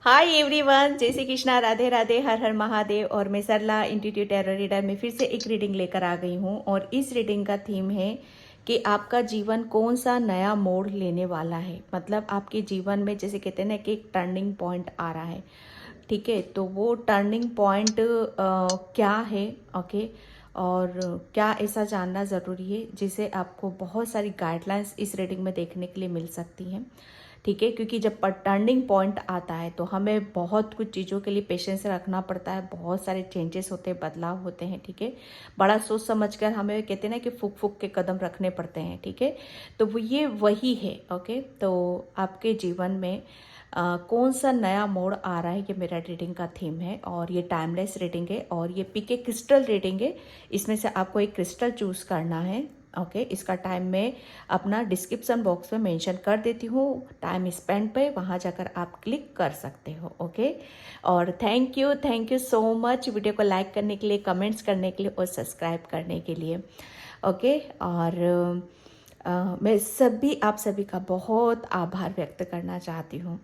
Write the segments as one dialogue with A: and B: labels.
A: Hi everyone, जय श्री कृष्णा, राधे राधे, हर हर महादेव। और मैं सरला इंट्यूटिव टैरो रीडर में फिर से एक रीडिंग लेकर आ गई हूँ। और इस रीडिंग का थीम है कि आपका जीवन कौन सा नया मोड़ लेने वाला है। मतलब आपके जीवन में जैसे कहते हैं ना कि एक टर्निंग पॉइंट आ रहा है, ठीक है। तो वो टर्निंग पॉइंट क्या है, ओके। और क्या ऐसा जानना ज़रूरी है जिसे आपको बहुत सारी गाइडलाइंस इस रीडिंग में देखने के लिए मिल सकती हैं, ठीक है। क्योंकि जब टर्निंग पॉइंट आता है तो हमें बहुत कुछ चीज़ों के लिए पेशेंस रखना पड़ता है, बहुत सारे चेंजेस होते हैं, बदलाव होते हैं, ठीक है। बड़ा सोच समझकर हमें कहते हैं ना कि फूक फूक के कदम रखने पड़ते हैं, ठीक है। तो वो ये वही है, ओके। तो आपके जीवन में कौन सा नया मोड़ आ रहा है, ये मेरा रीडिंग का थीम है। और ये टाइमलेस रीडिंग है और ये पीके क्रिस्टल रीडिंग है। इसमें से आपको एक क्रिस्टल चूज करना है, ओके। इसका टाइम मैं अपना डिस्क्रिप्शन बॉक्स में मेंशन कर देती हूँ, टाइम स्पेंड पे, वहाँ जाकर आप क्लिक कर सकते हो, ओके। और thank you so much video को लाइक करने के लिए, कमेंट्स करने के लिए और सब्सक्राइब करने के लिए, ओके। और मैं आप सभी का बहुत आभार व्यक्त करना चाहती हूँ।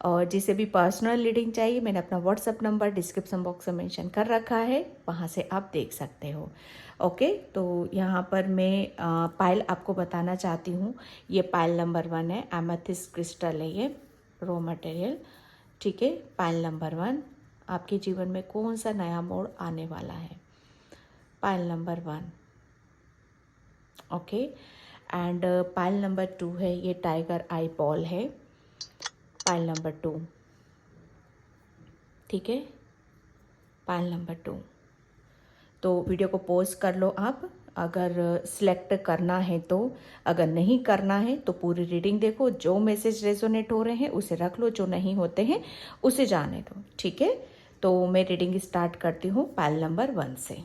A: और जिसे भी पर्सनल रीडिंग चाहिए, मैंने अपना व्हाट्सअप नंबर डिस्क्रिप्शन बॉक्स में मेंशन कर रखा है, वहाँ से आप देख सकते हो, ओके। तो यहाँ पर मैं पायल आपको बताना चाहती हूँ। ये पायल नंबर 1 है, एमेथिस्ट क्रिस्टल है ये, रॉ मटेरियल, ठीक है। पायल नंबर 1, आपके जीवन में कौन सा नया मोड़ आने वाला है। Pile number 1, okay. And pile number 2 है, ये टाइगर आई बॉल है, पायल नंबर 2, ठीक है। Pile number 2। तो वीडियो को पॉज कर लो आप, अगर सिलेक्ट करना है तो। अगर नहीं करना है तो पूरी रीडिंग देखो, जो मैसेज रेजोनेट हो रहे हैं उसे रख लो, जो नहीं होते हैं उसे जाने दो, ठीक है। तो मैं रीडिंग स्टार्ट करती हूँ पायल नंबर 1 से।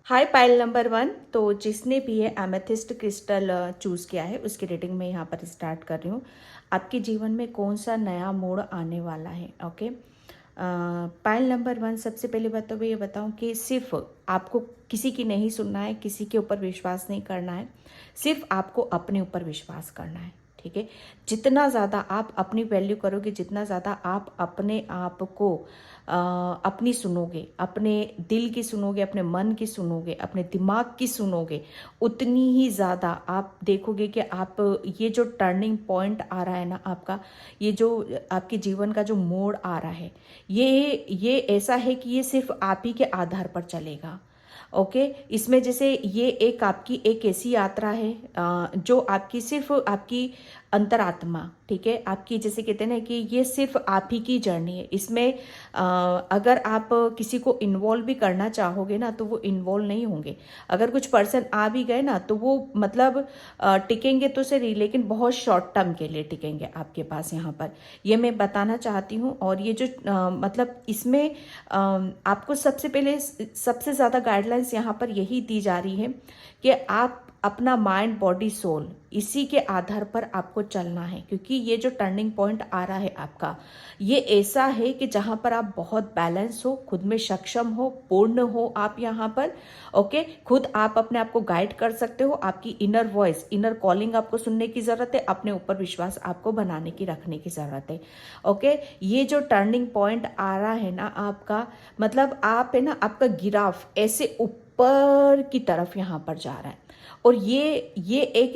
A: हाय पायल नंबर 1, तो जिसने भी ये एमेथिस्ट क्रिस्टल चूज़ किया है उसकी रीडिंग में यहाँ पर स्टार्ट कर रही हूँ। आपके जीवन में कौन सा नया मोड़ आने वाला है, ओके। पायल नंबर 1, सबसे पहले बात तो मैं ये बताऊँ कि सिर्फ आपको किसी की नहीं सुनना है, किसी के ऊपर विश्वास नहीं करना है, सिर्फ आपको अपने ऊपर विश्वास करना है, ठीक है। जितना ज़्यादा आप अपनी वैल्यू करोगे, जितना ज़्यादा आप अपने आप को अपनी सुनोगे, अपने दिल की सुनोगे, अपने मन की सुनोगे, अपने दिमाग की सुनोगे, उतनी ही ज़्यादा आप देखोगे कि आप ये जो टर्निंग पॉइंट आ रहा है ना आपका, ये जो आपके जीवन का जो मोड़ आ रहा है, ये ऐसा है कि ये सिर्फ आप ही के आधार पर चलेगा, ओके। इसमें जैसे ये एक आपकी एक ऐसी यात्रा है जो आपकी सिर्फ आपकी अंतरात्मा, ठीक है, आपकी जैसे कहते हैं ना कि ये सिर्फ आप ही की जर्नी है। इसमें अगर आप किसी को इन्वॉल्व भी करना चाहोगे ना तो वो इन्वॉल्व नहीं होंगे। अगर कुछ पर्सन आ भी गए ना तो वो मतलब टिकेंगे तो सही, लेकिन बहुत शॉर्ट टर्म के लिए टिकेंगे आपके पास, यहाँ पर ये मैं बताना चाहती हूँ। और ये जो मतलब इसमें आपको सबसे पहले सबसे ज़्यादा गाइडलाइंस यहाँ पर यही दी जा रही है कि आप अपना माइंड बॉडी सोल इसी के आधार पर आपको चलना है। क्योंकि ये जो टर्निंग पॉइंट आ रहा है आपका, ये ऐसा है कि जहाँ पर आप बहुत बैलेंस हो, खुद में सक्षम हो, पूर्ण हो आप यहाँ पर, ओके। खुद आप अपने आप को गाइड कर सकते हो, आपकी इनर वॉइस, इनर कॉलिंग आपको सुनने की ज़रूरत है, अपने ऊपर विश्वास आपको बनाने की, रखने की ज़रूरत है, ओके। ये जो टर्निंग पॉइंट आ रहा है ना आपका, मतलब आप है ना, आपका गिराव ऐसे ऊपर की तरफ यहाँ पर जा रहा है। और ये एक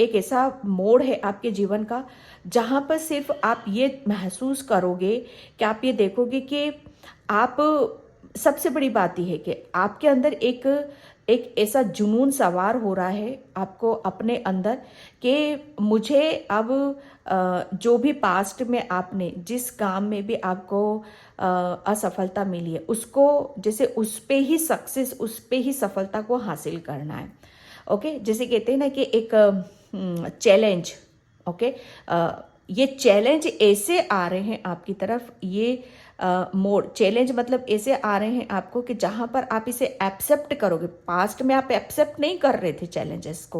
A: ऐसा मोड़ है आपके जीवन का जहाँ पर सिर्फ आप ये महसूस करोगे कि आप ये देखोगे कि आप, सबसे बड़ी बात यह है कि आपके अंदर एक एक ऐसा जुनून सवार हो रहा है आपको अपने अंदर कि मुझे अब जो भी पास्ट में आपने जिस काम में भी आपको असफलता मिली है, उसको जैसे उस पे ही सक्सेस, उस पे ही सफलता को हासिल करना है, ओके। जैसे कहते हैं ना कि एक चैलेंज, ओके। ये चैलेंज ऐसे आ रहे हैं आपकी तरफ, ये मोड चैलेंज मतलब ऐसे आ रहे हैं आपको कि जहां पर आप इसे एक्सेप्ट करोगे। पास्ट में आप एक्सेप्ट नहीं कर रहे थे चैलेंजेस को,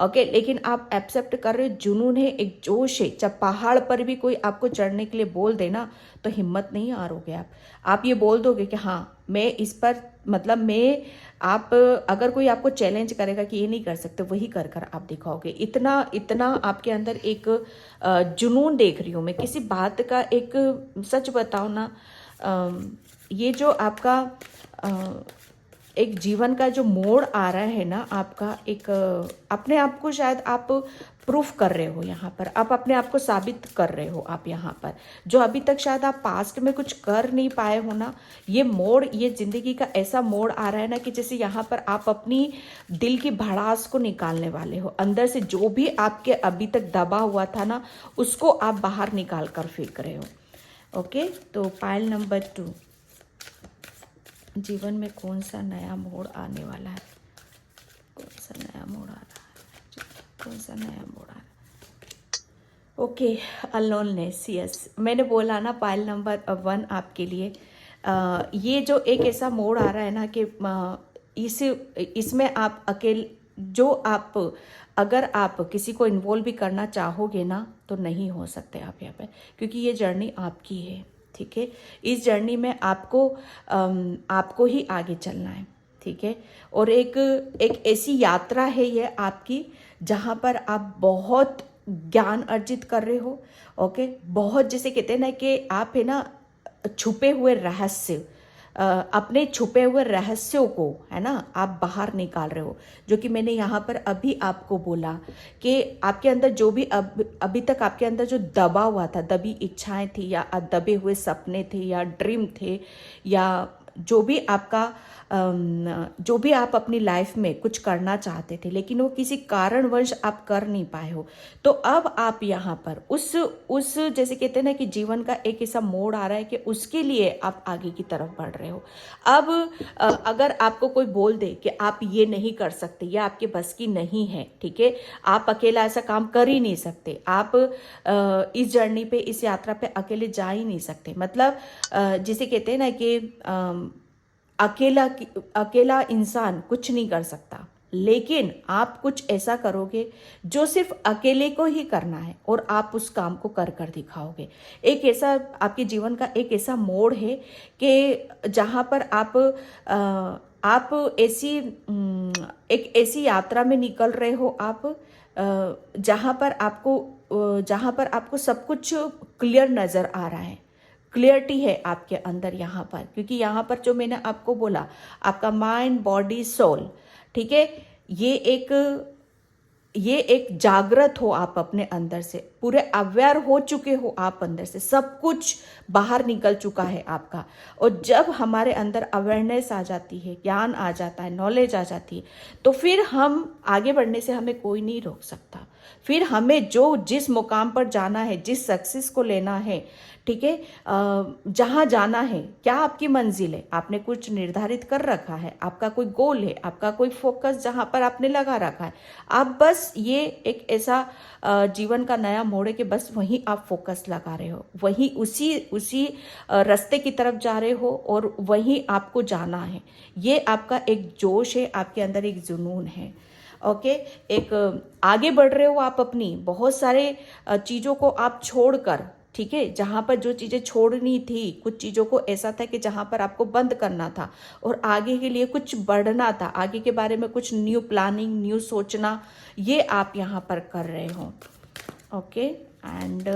A: ओके, लेकिन आप एक्सेप्ट कर रहे हो। जुनून है, एक जोश है। जब पहाड़ पर भी कोई आपको चढ़ने के लिए बोल देना तो हिम्मत नहीं हारोगे आप ये बोल दोगे कि हाँ मैं इस पर मतलब मैं आप अगर कोई आपको चैलेंज करेगा कि ये नहीं कर सकते, वही कर कर आप दिखाओगे। इतना इतना आपके अंदर एक जुनून देख रही हूँ मैं किसी बात का। एक सच बताओ ना, ये जो आपका एक जीवन का जो मोड़ आ रहा है ना आपका, एक अपने आप को शायद आप प्रूफ कर रहे हो यहाँ पर, आप अपने आप को साबित कर रहे हो आप यहाँ पर, जो अभी तक शायद आप पास्ट में कुछ कर नहीं पाए हो ना। ये मोड़, ये जिंदगी का ऐसा मोड़ आ रहा है ना कि जैसे यहाँ पर आप अपनी दिल की भड़ास को निकालने वाले हो। अंदर से जो भी आपके अभी तक दबा हुआ था ना, उसको आप बाहर निकाल कर फेंक रहे हो। ओके, तो पाइल नंबर 2, जीवन में कौन सा नया मोड़ आने वाला है? कौन सा नया मोड़ आ रहा है? कौन सा नया मोड़ आ रहा है? Okay, aloneness. यस, मैंने बोला ना पाइल नंबर 1 आपके लिए ये जो एक ऐसा मोड़ आ रहा है ना कि इसमें आप अकेले, जो आप अगर आप किसी को इन्वॉल्व भी करना चाहोगे ना तो नहीं हो सकते आप यहाँ पे, क्योंकि ये जर्नी आपकी है। ठीक है, इस जर्नी में आपको ही आगे चलना है। ठीक है, और एक ऐसी यात्रा है ये आपकी जहाँ पर आप बहुत ज्ञान अर्जित कर रहे हो। ओके, बहुत, जैसे कहते हैं ना कि आप है ना छुपे हुए रहस्य, अपने छुपे हुए रहस्यों को है ना आप बाहर निकाल रहे हो। जो कि मैंने यहाँ पर अभी आपको बोला कि आपके अंदर जो भी अभी तक आपके अंदर जो दबा हुआ था, दबी इच्छाएं थी या दबे हुए सपने थे या ड्रीम थे, या जो भी आपका जो भी आप अपनी लाइफ में कुछ करना चाहते थे लेकिन वो किसी कारणवश आप कर नहीं पाए हो, तो अब आप यहाँ पर उस जैसे कहते हैं ना कि जीवन का एक ऐसा मोड़ आ रहा है कि उसके लिए आप आगे की तरफ बढ़ रहे हो। अब अगर आपको कोई बोल दे कि आप ये नहीं कर सकते या आपके बस की नहीं है, ठीक है, आप अकेला ऐसा काम कर ही नहीं सकते, आप इस जर्नी पे, इस यात्रा पे अकेले जा ही नहीं सकते, मतलब जिसे कहते हैं ना कि अकेला इंसान कुछ नहीं कर सकता, लेकिन आप कुछ ऐसा करोगे जो सिर्फ अकेले को ही करना है और आप उस काम को कर कर दिखाओगे। एक ऐसा आपके जीवन का एक ऐसा मोड़ है कि जहाँ पर आप ऐसी एक ऐसी यात्रा में निकल रहे हो आप, जहाँ पर आपको सब कुछ क्लियर नज़र आ रहा है, क्लियरिटी है आपके अंदर यहाँ पर, क्योंकि यहाँ पर जो मैंने आपको बोला, आपका माइंड, बॉडी, सोल, ठीक है, ये एक जागृत हो आप अपने अंदर से, पूरे अवेयर हो चुके हो आप अंदर से, सब कुछ बाहर निकल चुका है आपका। और जब हमारे अंदर अवेयरनेस आ जाती है, ज्ञान आ जाता है, नॉलेज आ जाती है, तो फिर हम आगे बढ़ने से हमें कोई नहीं रोक सकता। फिर हमें जिस मुकाम पर जाना है, जिस सक्सेस को लेना है, ठीक है, जहाँ जाना है, क्या आपकी मंजिल है, आपने कुछ निर्धारित कर रखा है, आपका कोई गोल है, आपका कोई फोकस जहाँ पर आपने लगा रखा है, आप बस ये एक ऐसा जीवन का नया मोड़ है कि बस वहीं आप फोकस लगा रहे हो, वहीं उसी रास्ते की तरफ जा रहे हो और वहीं आपको जाना है। ये आपका एक जोश है, आपके अंदर एक जुनून है। ओके, एक आगे बढ़ रहे हो आप अपनी बहुत सारे चीज़ों को आप छोड़कर, ठीक है, जहाँ पर जो चीज़ें छोड़नी थी, कुछ चीज़ों को ऐसा था कि जहाँ पर आपको बंद करना था और आगे के लिए कुछ बढ़ना था, आगे के बारे में कुछ न्यू प्लानिंग, न्यू सोचना, ये आप यहाँ पर कर रहे हो। Okay, and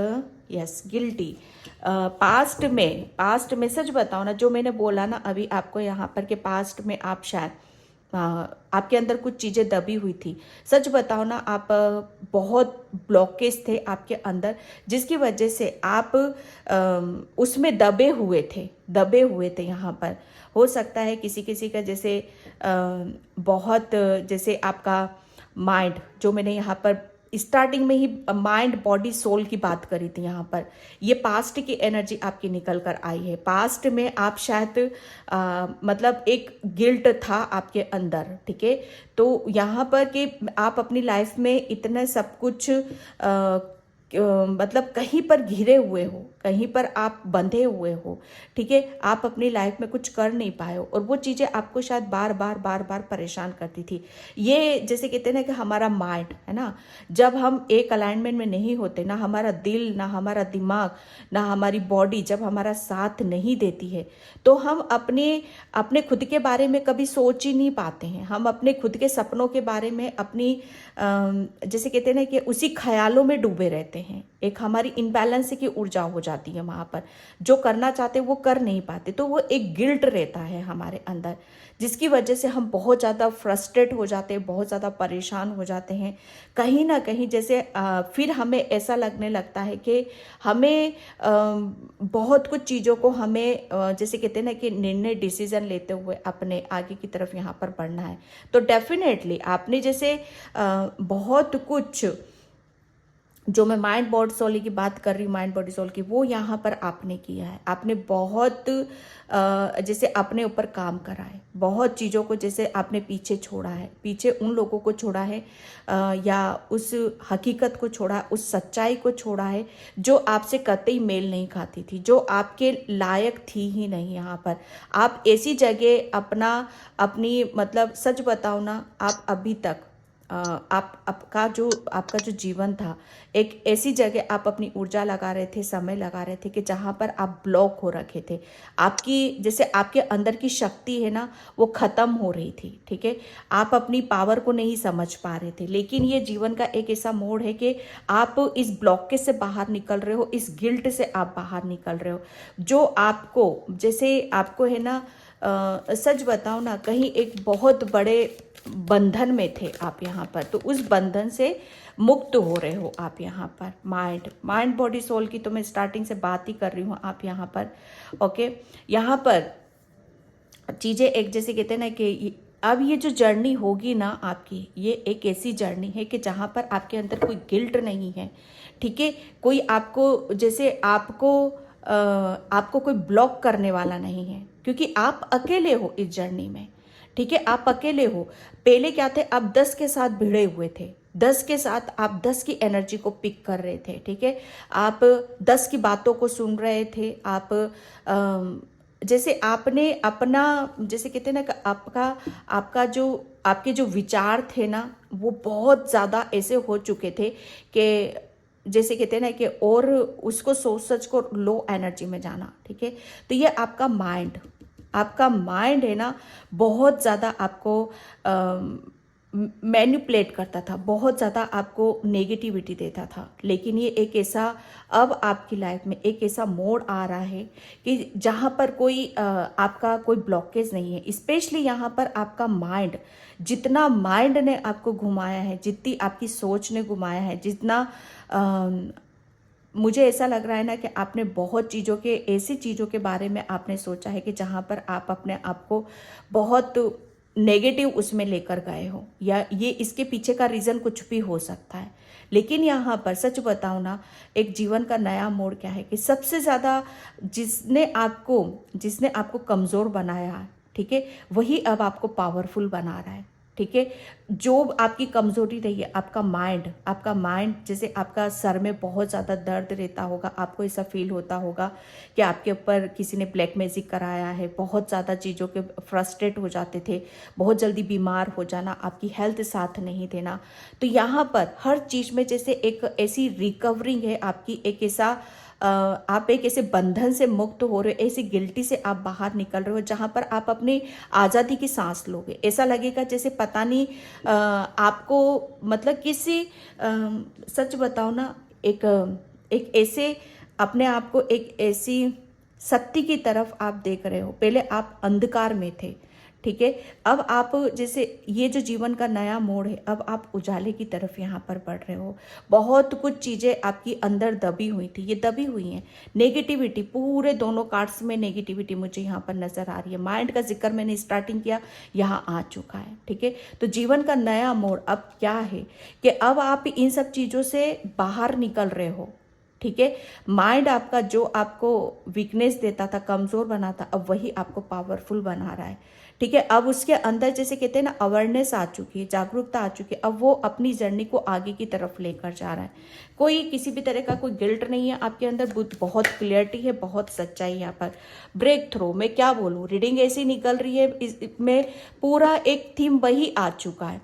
A: yes, guilty. Past में सच बताओ ना, जो मैंने बोला ना अभी आपको यहाँ पर कि पास्ट में आप शायद आपके अंदर कुछ चीज़ें दबी हुई थी, सच बताओ ना, आप बहुत ब्लॉकेज थे आपके अंदर, जिसकी वजह से आप उसमें दबे हुए थे यहाँ पर। हो सकता है किसी किसी का जैसे बहुत, जैसे आपका माइंड, जो मैंने यहाँ पर स्टार्टिंग में ही माइंड, बॉडी, सोल की बात करी थी, यहाँ पर ये पास्ट की एनर्जी आपकी निकल कर आई है। पास्ट में आप शायद मतलब एक गिल्ट था आपके अंदर, ठीक है, तो यहाँ पर कि आप अपनी लाइफ में इतना सब कुछ मतलब कहीं पर घिरे हुए हो, कहीं पर आप बंधे हुए हो, ठीक है, आप अपनी लाइफ में कुछ कर नहीं पाए हो और वो चीज़ें आपको शायद बार बार बार बार परेशान करती थी। ये जैसे कहते हैं ना कि हमारा माइंड है ना, जब हम एक अलाइनमेंट में नहीं होते, ना हमारा दिल, ना हमारा दिमाग, ना हमारी बॉडी जब हमारा साथ नहीं देती है, तो हम अपने अपने खुद के बारे में कभी सोच ही नहीं पाते हैं। हम अपने खुद के सपनों के बारे में अपनी जैसे कहते हैं ना कि उसी ख्यालों में डूबे रहते हैं। एक हमारी इनबैलेंस की ऊर्जा हो जाती है वहाँ पर, जो करना चाहते वो कर नहीं पाते, तो वो एक गिल्ट रहता है हमारे अंदर, जिसकी वजह से हम बहुत ज़्यादा फ्रस्ट्रेट हो जाते हैं, बहुत ज़्यादा परेशान हो जाते हैं। कहीं ना कहीं जैसे फिर हमें ऐसा लगने लगता है कि हमें बहुत कुछ चीज़ों को हमें जैसे कहते हैं ना कि निर्णय डिसीजन लेते हुए अपने आगे की तरफ यहाँ पर बढ़ना है। तो डेफिनेटली आपने जैसे बहुत कुछ, जो मैं माइंड बॉडी सोल की बात कर रही हूँ, माइंड बॉडी सोल की, वो यहाँ पर आपने किया है। आपने बहुत जैसे अपने ऊपर काम करा है, बहुत चीज़ों को जैसे आपने पीछे छोड़ा है, पीछे उन लोगों को छोड़ा है या उस हकीकत को छोड़ा, उस सच्चाई को छोड़ा है जो आपसे कतई मेल नहीं खाती थी, जो आपके लायक थी ही नहीं। यहाँ पर आप ऐसी जगह अपनी मतलब सच बताओ ना, आप अभी तक आपका जो जीवन था, एक ऐसी जगह आप अपनी ऊर्जा लगा रहे थे, समय लगा रहे थे कि जहाँ पर आप ब्लॉक हो रखे थे। आपकी जैसे आपके अंदर की शक्ति है ना, वो ख़त्म हो रही थी, ठीक है, आप अपनी पावर को नहीं समझ पा रहे थे। लेकिन ये जीवन का एक ऐसा मोड़ है कि आप इस ब्लॉकेज से बाहर निकल रहे हो, इस गिल्ट से आप बाहर निकल रहे हो, जो आपको जैसे आपको है ना सच बताओ ना, कहीं एक बहुत बड़े बंधन में थे आप यहाँ पर, तो उस बंधन से मुक्त हो रहे हो आप यहाँ पर। माइंड बॉडी सोल की तो मैं स्टार्टिंग से बात ही कर रही हूँ आप यहाँ पर। ओके, यहाँ पर चीज़ें एक जैसे कहते हैं ना कि अब ये जो जर्नी होगी ना आपकी, ये एक ऐसी जर्नी है कि जहाँ पर आपके अंदर कोई गिल्ट नहीं है, ठीक है, कोई आपको जैसे आपको कोई ब्लॉक करने वाला नहीं है, क्योंकि आप अकेले हो इस जर्नी में, ठीक है, आप अकेले हो। पहले क्या थे, आप 10 के साथ भिड़े हुए थे, 10 के साथ आप 10 की एनर्जी को पिक कर रहे थे, ठीक है, आप 10 की बातों को सुन रहे थे, आप जैसे आपने अपना जैसे कहते हैं ना कि आपके जो विचार थे ना, वो बहुत ज़्यादा ऐसे हो चुके थे कि जैसे कहते हैं ना कि और उसको सोच सच को लो एनर्जी में जाना, ठीक है। तो ये आपका माइंड है ना, बहुत ज़्यादा आपको मैनिपुलेट करता था, बहुत ज़्यादा आपको नेगेटिविटी देता था। लेकिन ये एक ऐसा, अब आपकी लाइफ में एक ऐसा मोड़ आ रहा है कि जहाँ पर कोई आपका कोई ब्लॉकेज नहीं है। स्पेशली यहाँ पर आपका माइंड, जितना माइंड ने आपको घुमाया है, जितनी आपकी सोच ने घुमाया है, जितना मुझे ऐसा लग रहा है ना कि आपने बहुत चीज़ों के, ऐसी चीज़ों के बारे में आपने सोचा है कि जहाँ पर आप अपने आप को बहुत नेगेटिव उसमें लेकर गए हो, या ये इसके पीछे का रीज़न कुछ भी हो सकता है। लेकिन यहाँ पर सच बताऊँ ना, एक जीवन का नया मोड़ क्या है कि सबसे ज़्यादा जिसने आपको कमज़ोर बनाया, ठीक है, वही अब आपको पावरफुल बना रहा है, ठीक है। जो आपकी कमज़ोरी रही है, आपका माइंड जैसे आपका सर में बहुत ज़्यादा दर्द रहता होगा, आपको ऐसा फील होता होगा कि आपके ऊपर किसी ने ब्लैक मैजिक कराया है, बहुत ज़्यादा चीज़ों के फ्रस्ट्रेट हो जाते थे, बहुत जल्दी बीमार हो जाना, आपकी हेल्थ साथ नहीं देना। तो यहाँ पर हर चीज़ में जैसे एक ऐसी रिकवरिंग है आपकी, एक ऐसा आप एक ऐसे बंधन से मुक्त हो रहे हो, ऐसी गिल्टी से आप बाहर निकल रहे हो, जहाँ पर आप अपनी आज़ादी की सांस लोगे। ऐसा लगेगा जैसे पता नहीं आपको मतलब किसी सच बताओ ना, एक ऐसे अपने आप को एक ऐसी सत्य की तरफ आप देख रहे हो। पहले आप अंधकार में थे, ठीक है, अब आप जैसे ये जो जीवन का नया मोड़ है, अब आप उजाले की तरफ यहाँ पर बढ़ रहे हो। बहुत कुछ चीज़ें आपकी अंदर दबी हुई थी, ये दबी हुई हैं। नेगेटिविटी, पूरे दोनों कार्ड्स में नेगेटिविटी मुझे यहाँ पर नज़र आ रही है। माइंड का जिक्र मैंने स्टार्टिंग किया, यहाँ आ चुका है, ठीक है। तो जीवन का नया मोड़ अब क्या है कि अब आप इन सब चीज़ों से बाहर निकल रहे हो, ठीक है। माइंड आपका जो आपको वीकनेस देता था, कमज़ोर बनाता, अब वही आपको पावरफुल बना रहा है, ठीक है। अब उसके अंदर जैसे कहते हैं ना अवेयरनेस आ चुकी है, जागरूकता आ चुकी है, अब वो अपनी जर्नी को आगे की तरफ लेकर जा रहा है। कोई किसी भी तरह का कोई गिल्ट नहीं है आपके अंदर, बहुत क्लियरिटी है, बहुत सच्चाई है यहाँ पर। ब्रेक थ्रू मैं क्या बोलूँ, रीडिंग ऐसी निकल रही है, इसमें पूरा एक थीम वही आ चुका है,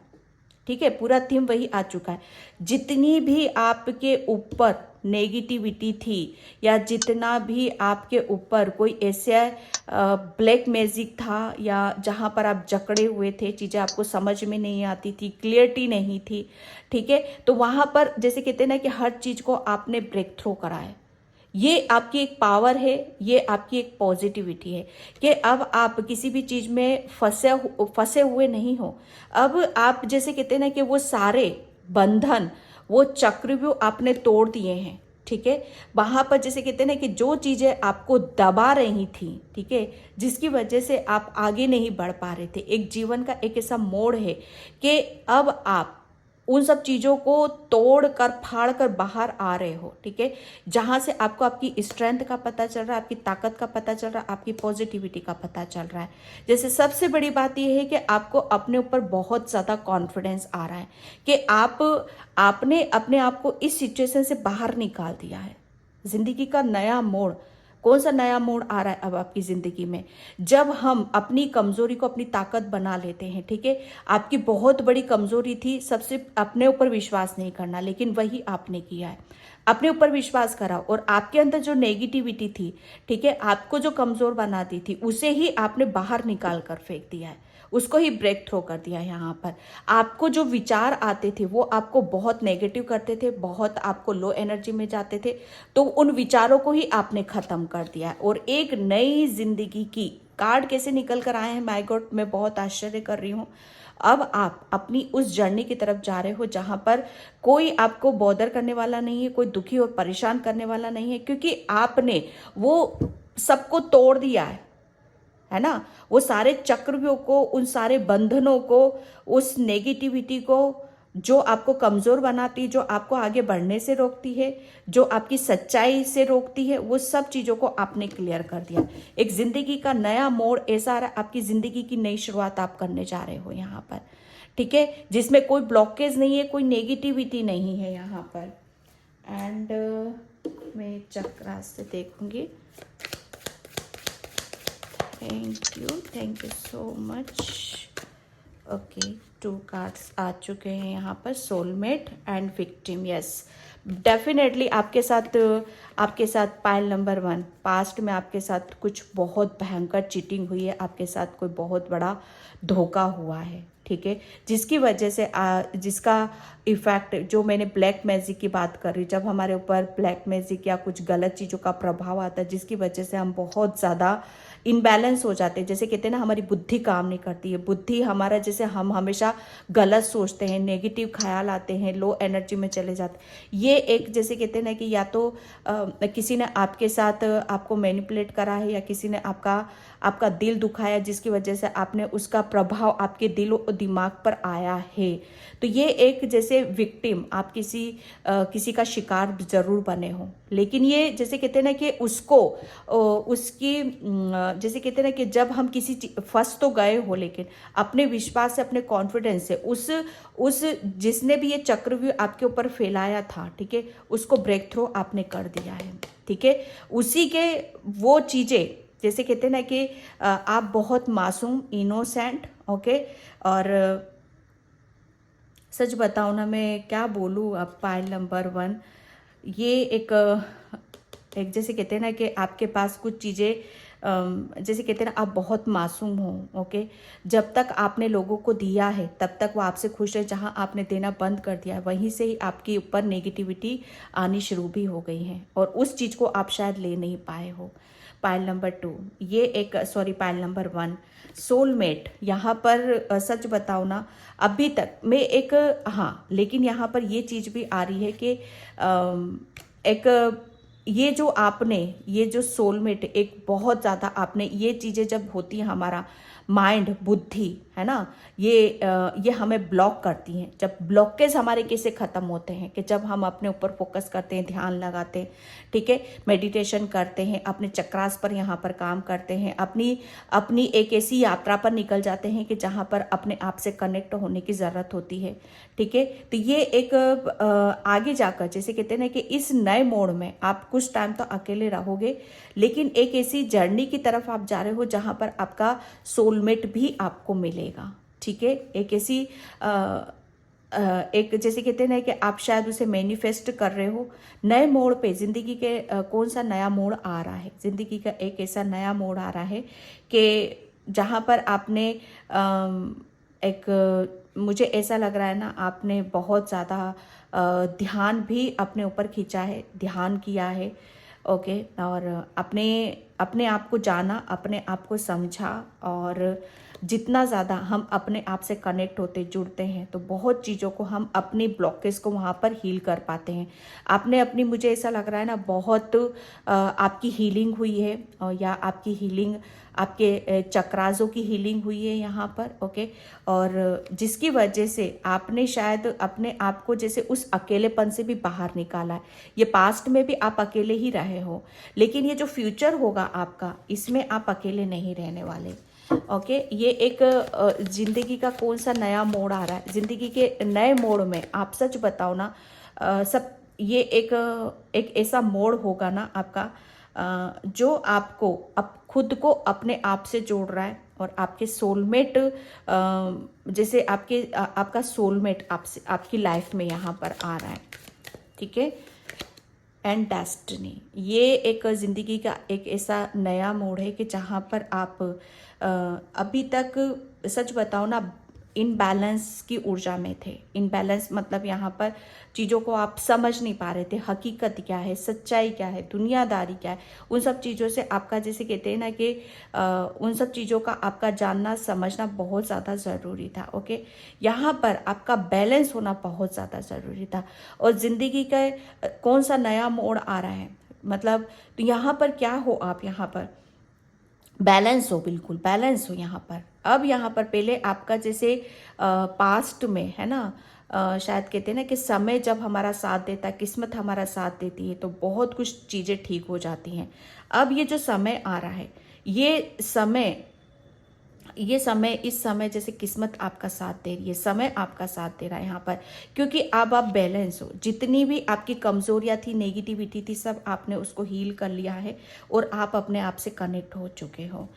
A: ठीक है, पूरा थीम वही आ चुका है। जितनी भी आपके ऊपर नेगेटिविटी थी या जितना भी आपके ऊपर कोई ऐसा ब्लैक मैजिक था या जहाँ पर आप जकड़े हुए थे, चीज़ें आपको समझ में नहीं आती थी, क्लियरिटी नहीं थी, ठीक है, तो वहाँ पर जैसे कहते हैं ना कि हर चीज़ को आपने ब्रेक थ्रू करा है। ये आपकी एक पावर है, ये आपकी एक पॉजिटिविटी है कि अब आप किसी भी चीज़ में फंसे हुए नहीं हो। अब आप जैसे कहते हैं ना कि वो सारे बंधन, वो चक्रव्यूह आपने तोड़ दिए हैं, ठीक है। वहाँ पर जैसे कहते हैं ना कि जो चीज़ें आपको दबा रही थी, ठीक है, जिसकी वजह से आप आगे नहीं बढ़ पा रहे थे, एक जीवन का एक ऐसा मोड़ है कि अब आप उन सब चीज़ों को तोड़ कर फाड़ कर बाहर आ रहे हो, ठीक है, जहाँ से आपको आपकी स्ट्रेंथ का पता चल रहा है, आपकी ताकत का पता चल रहा है, आपकी पॉजिटिविटी का पता चल रहा है। जैसे सबसे बड़ी बात यह है कि आपको अपने ऊपर बहुत ज़्यादा कॉन्फिडेंस आ रहा है कि आपने अपने आप को इस सिचुएशन से बाहर निकाल दिया है। जिंदगी का नया मोड़, कौन सा नया मोड़ आ रहा है अब आपकी जिंदगी में, जब हम अपनी कमजोरी को अपनी ताकत बना लेते हैं, ठीक है। आपकी बहुत बड़ी कमजोरी थी सबसे अपने ऊपर विश्वास नहीं करना, लेकिन वही आपने किया है, अपने ऊपर विश्वास करा और आपके अंदर जो नेगेटिविटी थी, ठीक है, आपको जो कमजोर बनाती थी, उसे ही आपने बाहर निकाल कर फेंक दिया है, उसको ही ब्रेक थ्रो कर दिया। यहाँ पर आपको जो विचार आते थे वो आपको बहुत नेगेटिव करते थे, बहुत आपको लो एनर्जी में जाते थे, तो उन विचारों को ही आपने खत्म कर दिया और एक नई जिंदगी की कार्ड कैसे निकल कर आए हैं, माय गॉड, मैं बहुत आश्चर्य कर रही हूँ। अब आप अपनी उस जर्नी की तरफ जा रहे हो जहां पर कोई आपको बॉदर करने वाला नहीं है, कोई दुखी और परेशान करने वाला नहीं है, क्योंकि आपने वो सबको तोड़ दिया है ना, वो सारे चक्रव्यूह को, उन सारे बंधनों को, उस नेगेटिविटी को जो आपको कमजोर बनाती है, जो आपको आगे बढ़ने से रोकती है, जो आपकी सच्चाई से रोकती है, वो सब चीजों को आपने क्लियर कर दिया। एक जिंदगी का नया मोड़ ऐसा आ रहा है, आपकी जिंदगी की नई शुरुआत आप करने जा रहे हो यहाँ पर, ठीक है, जिसमें कोई ब्लॉकेज नहीं है, कोई नेगेटिविटी नहीं है यहाँ पर। एंड मैं चक्र से देखूंगी। Thank you so much. Okay, 2 cards आ चुके हैं यहाँ पर, soulmate and victim. Yes, definitely आपके साथ पाइल नंबर 1, पास्ट में आपके साथ कुछ बहुत भयंकर चीटिंग हुई है, आपके साथ कोई बहुत बड़ा धोखा हुआ है, ठीक है, जिसकी वजह से जिसका इफेक्ट, जो मैंने ब्लैक मैजिक की बात कर रही, जब हमारे ऊपर ब्लैक मैजिक या कुछ गलत चीज़ों का प्रभाव आता है, जिसकी वजह से हम बहुत ज़्यादा इनबैलेंस हो जाते हैं, जैसे कहते हैं ना हमारी बुद्धि काम नहीं करती है, बुद्धि हमारा, जैसे हम हमेशा गलत सोचते हैं, नेगेटिव ख्याल आते हैं, लो एनर्जी में चले जाते हैं। ये एक जैसे कहते हैं ना कि या तो किसी ने आपके साथ आपको मैनिपुलेट करा है या किसी ने आपका दिल दुखाया, जिसकी वजह से आपने उसका प्रभाव आपके दिल और दिमाग पर आया है। तो ये एक जैसे विक्टिम, आप किसी का शिकार जरूर बने हो, लेकिन ये जैसे कहते हैं ना कि उसकी जैसे कहते हैं ना कि जब हम किसी फंस तो गए हो, लेकिन अपने विश्वास से, अपने कॉन्फिडेंस से उस जिसने भी ये चक्रव्यूह आपके ऊपर फैलाया था, ठीक है, उसको ब्रेक थ्रू आपने कर दिया है, ठीक है। उसी के वो चीज़ें, जैसे कहते हैं ना कि आप बहुत मासूम, इनोसेंट, ओके, और सच बताऊँ ना, मैं क्या बोलूँ, अब पाइल नंबर 1, ये एक जैसे कहते हैं ना कि आपके पास कुछ चीज़ें, जैसे कहते हैं ना, आप बहुत मासूम हो, ओके, जब तक आपने लोगों को दिया है तब तक वो आपसे खुश है, जहाँ आपने देना बंद कर दिया है वहीं से ही आपके ऊपर नेगेटिविटी आनी शुरू भी हो गई है और उस चीज़ को आप शायद ले नहीं पाए हो। पाइल नंबर 2, ये एक पाइल नंबर 1, सोलमेट। यहाँ पर सच बताओ ना, अभी तक मैं लेकिन यहाँ पर ये चीज़ भी आ रही है कि ये जो सोलमेट, एक बहुत ज़्यादा आपने ये चीज़ें जब होती हैं, हमारा माइंड, बुद्धि है ना, ये हमें ब्लॉक करती हैं। जब ब्लॉकेज हमारे कैसे ख़त्म होते हैं कि जब हम अपने ऊपर फोकस करते हैं, ध्यान लगाते हैं, ठीक है, मेडिटेशन करते हैं, अपने चक्रास पर यहाँ पर काम करते हैं, अपनी अपनी एक ऐसी यात्रा पर निकल जाते हैं कि जहाँ पर अपने आप से कनेक्ट होने की ज़रूरत होती है, ठीक है। तो ये एक आगे जाकर जैसे कहते हैं ना कि इस नए मोड़ में आप कुछ टाइम तो अकेले रहोगे, लेकिन एक ऐसी जर्नी की तरफ आप जा रहे हो जहाँ पर आपका सोलमेट भी आपको मिलेगा, ठीक है। एक ऐसी एक जैसे कहते हैं ना कि आप शायद उसे मैनिफेस्ट कर रहे हो। नए मोड़ पे ज़िंदगी के कौन सा नया मोड़ आ रहा है, ज़िंदगी का एक ऐसा नया मोड़ आ रहा है कि जहाँ पर आपने एक मुझे ऐसा लग रहा है ना, आपने बहुत ज़्यादा ध्यान भी अपने ऊपर खींचा है, ध्यान किया है, ओके, और अपने अपने आप को जाना, अपने आप को समझा। और जितना ज़्यादा हम अपने आप से कनेक्ट होते जुड़ते हैं तो बहुत चीज़ों को हम अपनी ब्लॉकेज को वहाँ पर हील कर पाते हैं। आपने अपनी, मुझे ऐसा लग रहा है ना, बहुत आपकी हीलिंग हुई है, या आपकी हीलिंग, आपके चक्रासों की हीलिंग हुई है यहाँ पर, ओके। और जिसकी वजह से आपने शायद अपने आप को जैसे उस अकेलेपन से भी बाहर निकाला है। ये पास्ट में भी आप अकेले ही रहे हो, लेकिन ये जो फ्यूचर होगा आपका, इसमें आप अकेले नहीं रहने वाले, ओके। ये एक जिंदगी का कौन सा नया मोड़ आ रहा है, जिंदगी के नए मोड़ में आप सच बताओ ना, सब ये एक ऐसा मोड़ होगा ना आपका, जो आपको अब खुद को अपने आप से जोड़ रहा है, और आपके सोलमेट, जैसे आपका सोलमेट आपसे आपकी लाइफ में यहाँ पर आ रहा है, ठीक है। एंड डेस्टिनी, ये एक ज़िंदगी का एक ऐसा नया मोड़ है कि जहाँ पर आप अभी तक सच बताओ ना, इनबैलेंस की ऊर्जा में थे। इनबैलेंस मतलब यहाँ पर चीज़ों को आप समझ नहीं पा रहे थे, हकीकत क्या है, सच्चाई क्या है, दुनियादारी क्या है, उन सब चीज़ों से आपका, जैसे कहते हैं ना कि उन सब चीज़ों का आपका जानना समझना बहुत ज़्यादा ज़रूरी था, ओके। यहाँ पर आपका बैलेंस होना बहुत ज़्यादा ज़रूरी था। और ज़िंदगी का कौन सा नया मोड़ आ रहा है, मतलब तो यहाँ पर क्या हो, आप यहाँ पर बैलेंस हो, बिल्कुल बैलेंस हो यहाँ पर। अब यहाँ पर पहले आपका जैसे पास्ट में है ना, शायद कहते हैं ना कि समय जब हमारा साथ देता है, किस्मत हमारा साथ देती है, तो बहुत कुछ चीज़ें ठीक हो जाती हैं। अब ये जो समय आ रहा है, इस समय जैसे किस्मत आपका साथ दे रही है, समय आपका साथ दे रहा है यहाँ पर, क्योंकि अब आप बैलेंस हो। जितनी भी आपकी कमजोरियाँ थी, नेगेटिविटी थी, सब आपने उसको हील कर लिया है, और आप अपने आप से कनेक्ट हो चुके हो,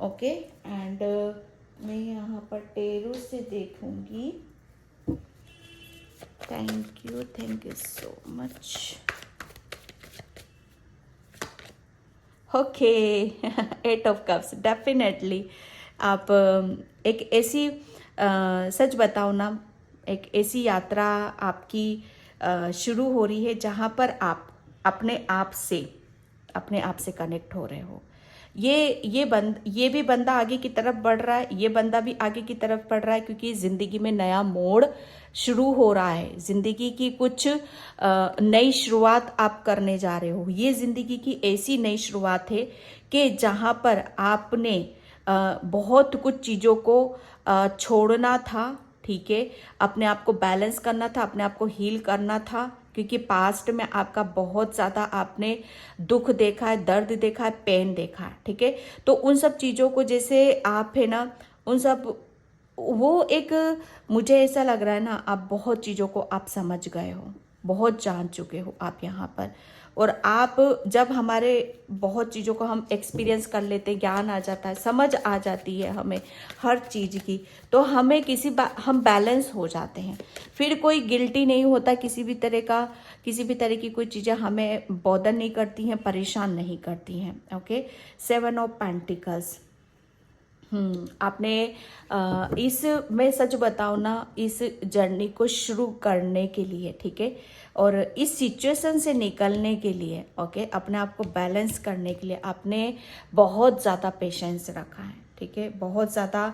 A: ओके। एंड मैं यहाँ पर टेरो से देखूंगी। Thank you so much, okay. 8 of cups, definitely आप एक ऐसी सच बताओ ना, एक ऐसी यात्रा आपकी शुरू हो रही है जहाँ पर आप अपने आप से कनेक्ट हो रहे हो। ये भी बंदा आगे की तरफ बढ़ रहा है, ये बंदा भी आगे की तरफ बढ़ रहा है, क्योंकि ज़िंदगी में नया मोड़ शुरू हो रहा है। ज़िंदगी की कुछ नई शुरुआत आप करने जा रहे हो। ये ज़िंदगी की ऐसी नई शुरुआत है कि जहाँ पर आपने बहुत कुछ चीज़ों को छोड़ना था, ठीक है, अपने आप को बैलेंस करना था, अपने आप को हील करना था, क्योंकि पास्ट में आपका बहुत ज़्यादा आपने दुख देखा है, दर्द देखा है, पेन देखा है, ठीक है। तो उन सब चीज़ों को जैसे आप है ना, उन सब वो एक, मुझे ऐसा लग रहा है ना, आप बहुत चीज़ों को आप समझ गए हो, बहुत जान चुके हो आप यहाँ पर। और आप जब हमारे बहुत चीज़ों को हम एक्सपीरियंस कर लेते हैं, ज्ञान आ जाता है, समझ आ जाती है हमें हर चीज़ की, तो हमें हम बैलेंस हो जाते हैं। फिर कोई गिल्टी नहीं होता, किसी भी तरह की कोई चीज़ें हमें बॉदर नहीं करती हैं, परेशान नहीं करती हैं, ओके। 7 ऑफ पेंटिकल्स, आपने इस, मैं सच बताऊँ ना, इस जर्नी को शुरू करने के लिए, ठीक है, और इस सिचुएशन से निकलने के लिए, ओके, अपने आप को बैलेंस करने के लिए आपने बहुत ज़्यादा पेशेंस रखा है, ठीक है, बहुत ज़्यादा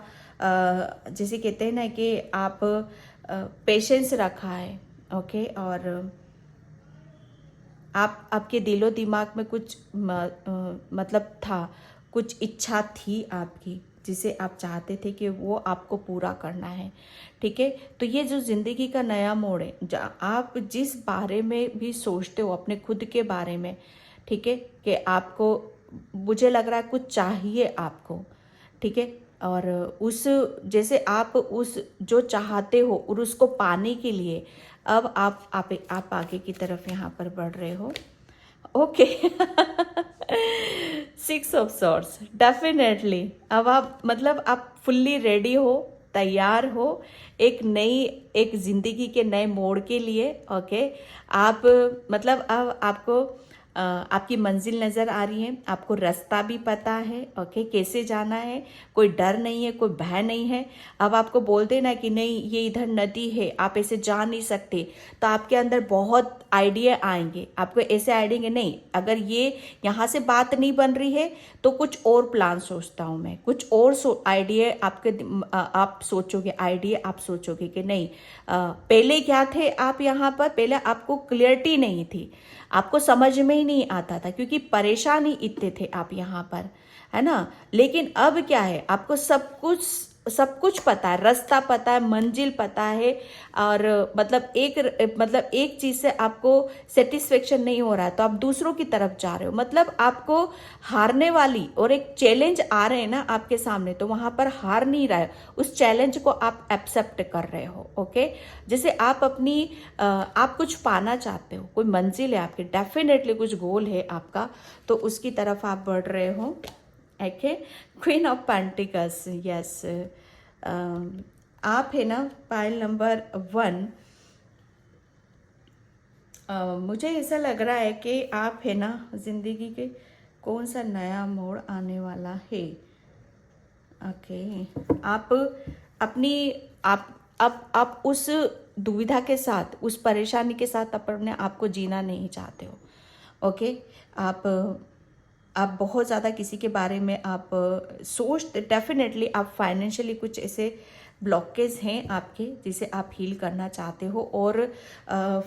A: जैसे कहते हैं ना कि आप पेशेंस रखा है, ओके। और आपके दिलो दिमाग में कुछ मतलब था, कुछ इच्छा थी आपकी, जिसे आप चाहते थे कि वो आपको पूरा करना है। ठीक है, तो ये जो ज़िंदगी का नया मोड़ है, आप जिस बारे में भी सोचते हो अपने खुद के बारे में, ठीक है, कि आपको, मुझे लग रहा है कुछ चाहिए आपको, ठीक है, और उस, जैसे आप उस जो चाहते हो और उसको पाने के लिए अब आप आगे की तरफ यहाँ पर बढ़ रहे हो। ओके। 6 ऑफ सॉर्ड्स, डेफिनेटली अब आप, मतलब आप फुल्ली रेडी हो, तैयार हो एक जिंदगी के नए मोड़ के लिए। ओके, आप, मतलब अब आपको आपकी मंजिल नज़र आ रही है, आपको रास्ता भी पता है। ओके, कैसे जाना है, कोई डर नहीं है, कोई भय नहीं है। अब आपको बोलते ना कि नहीं ये इधर नदी है, आप ऐसे जा नहीं सकते, तो आपके अंदर बहुत आइडिया आएंगे, आपको ऐसे आइडिया नहीं, अगर ये यहाँ से बात नहीं बन रही है तो कुछ और प्लान सोचता हूँ मैं, कुछ और आइडिया आप सोचोगे, आइडिया आप सोचोगे कि नहीं, पहले क्या थे आप यहाँ पर, पहले आपको क्लियरिटी नहीं थी, आपको समझ में ही नहीं आता था क्योंकि परेशान ही इतने थे आप यहाँ पर, है ना। लेकिन अब क्या है, आपको सब कुछ पता है, रास्ता पता है, मंजिल पता है, और मतलब एक चीज़ से आपको सेटिस्फेक्शन नहीं हो रहा है तो आप दूसरों की तरफ जा रहे हो, मतलब आपको हारने वाली और एक चैलेंज आ रहे हैं ना आपके सामने, तो वहाँ पर हार नहीं रहा है, उस चैलेंज को आप एक्सेप्ट कर रहे हो। ओके, जैसे आप आप कुछ पाना चाहते हो, कोई मंजिल है आपकी, डेफिनेटली कुछ गोल है आपका, तो उसकी तरफ आप बढ़ रहे हो। Okay, queen of pentacles, yes, आप है ना पाइल नंबर 1। मुझे ऐसा लग रहा है कि आप है ना जिंदगी के कौन सा नया मोड़ आने वाला है। ओके, आप अपनी आप उस दुविधा के साथ, उस परेशानी के साथ अपने आप को जीना नहीं चाहते हो। ओके, आप बहुत ज़्यादा किसी के बारे में आप सोचते, डेफिनेटली आप फाइनेंशियली कुछ ऐसे ब्लॉकेज हैं आपके जिसे आप हील करना चाहते हो, और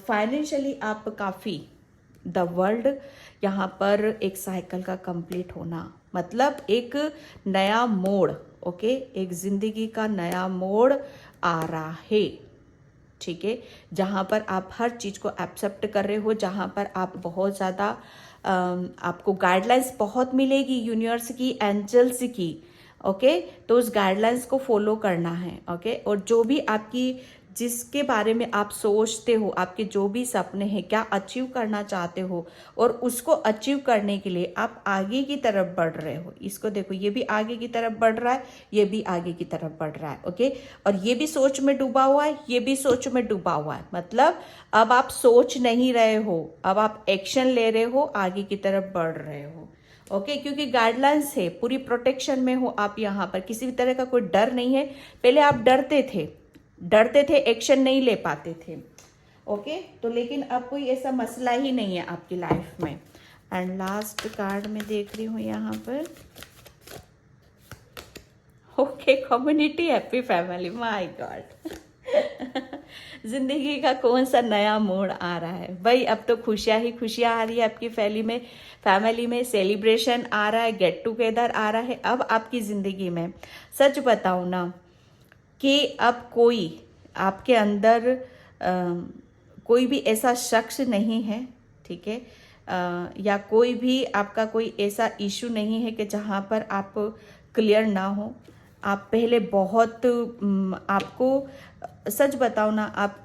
A: फाइनेंशियली आप काफ़ी, द वर्ल्ड, यहाँ पर एक साइकिल का कंप्लीट होना, मतलब एक नया मोड़। ओके, एक ज़िंदगी का नया मोड़ आ रहा है, ठीक है, जहाँ पर आप हर चीज़ को एक्सेप्ट कर रहे हो, जहाँ पर आप बहुत ज़्यादा आपको गाइडलाइंस बहुत मिलेगी यूनिवर्स की, एंजल्स की। ओके, तो उस गाइडलाइंस को फॉलो करना है। ओके, और जो भी आपकी, जिसके बारे में आप सोचते हो, आपके जो भी सपने हैं, क्या अचीव करना चाहते हो, और उसको अचीव करने के लिए आप आगे की तरफ बढ़ रहे हो। इसको देखो, ये भी आगे की तरफ बढ़ रहा है, ये भी आगे की तरफ बढ़ रहा है। ओके, और ये भी सोच में डूबा हुआ है, ये भी सोच में डूबा हुआ है, मतलब अब आप सोच नहीं रहे हो, अब आप एक्शन ले रहे हो, आगे की तरफ बढ़ रहे हो। ओके, क्योंकि गाइडलाइंस है, पूरी प्रोटेक्शन में हो आप, यहाँ पर किसी भी तरह का कोई डर नहीं है। पहले आप डरते थे, एक्शन नहीं ले पाते थे। ओके, तो लेकिन अब कोई ऐसा मसला ही नहीं है आपकी लाइफ में। एंड लास्ट कार्ड में देख रही हूँ यहाँ पर, okay, community happy family, my God. जिंदगी का कौन सा नया मोड़ आ रहा है भाई, अब तो खुशियाँ ही खुशियाँ आ रही है आपकी फैमिली में सेलिब्रेशन आ रहा है, गेट टुगेदर आ रहा है अब आपकी ज़िंदगी में। सच बताऊँ ना कि अब कोई आपके अंदर कोई भी ऐसा शख्स नहीं है, ठीक है, या कोई भी आपका कोई ऐसा इशू नहीं है कि जहाँ पर आप क्लियर ना हो। आप पहले बहुत आपको सच बताओ ना, आप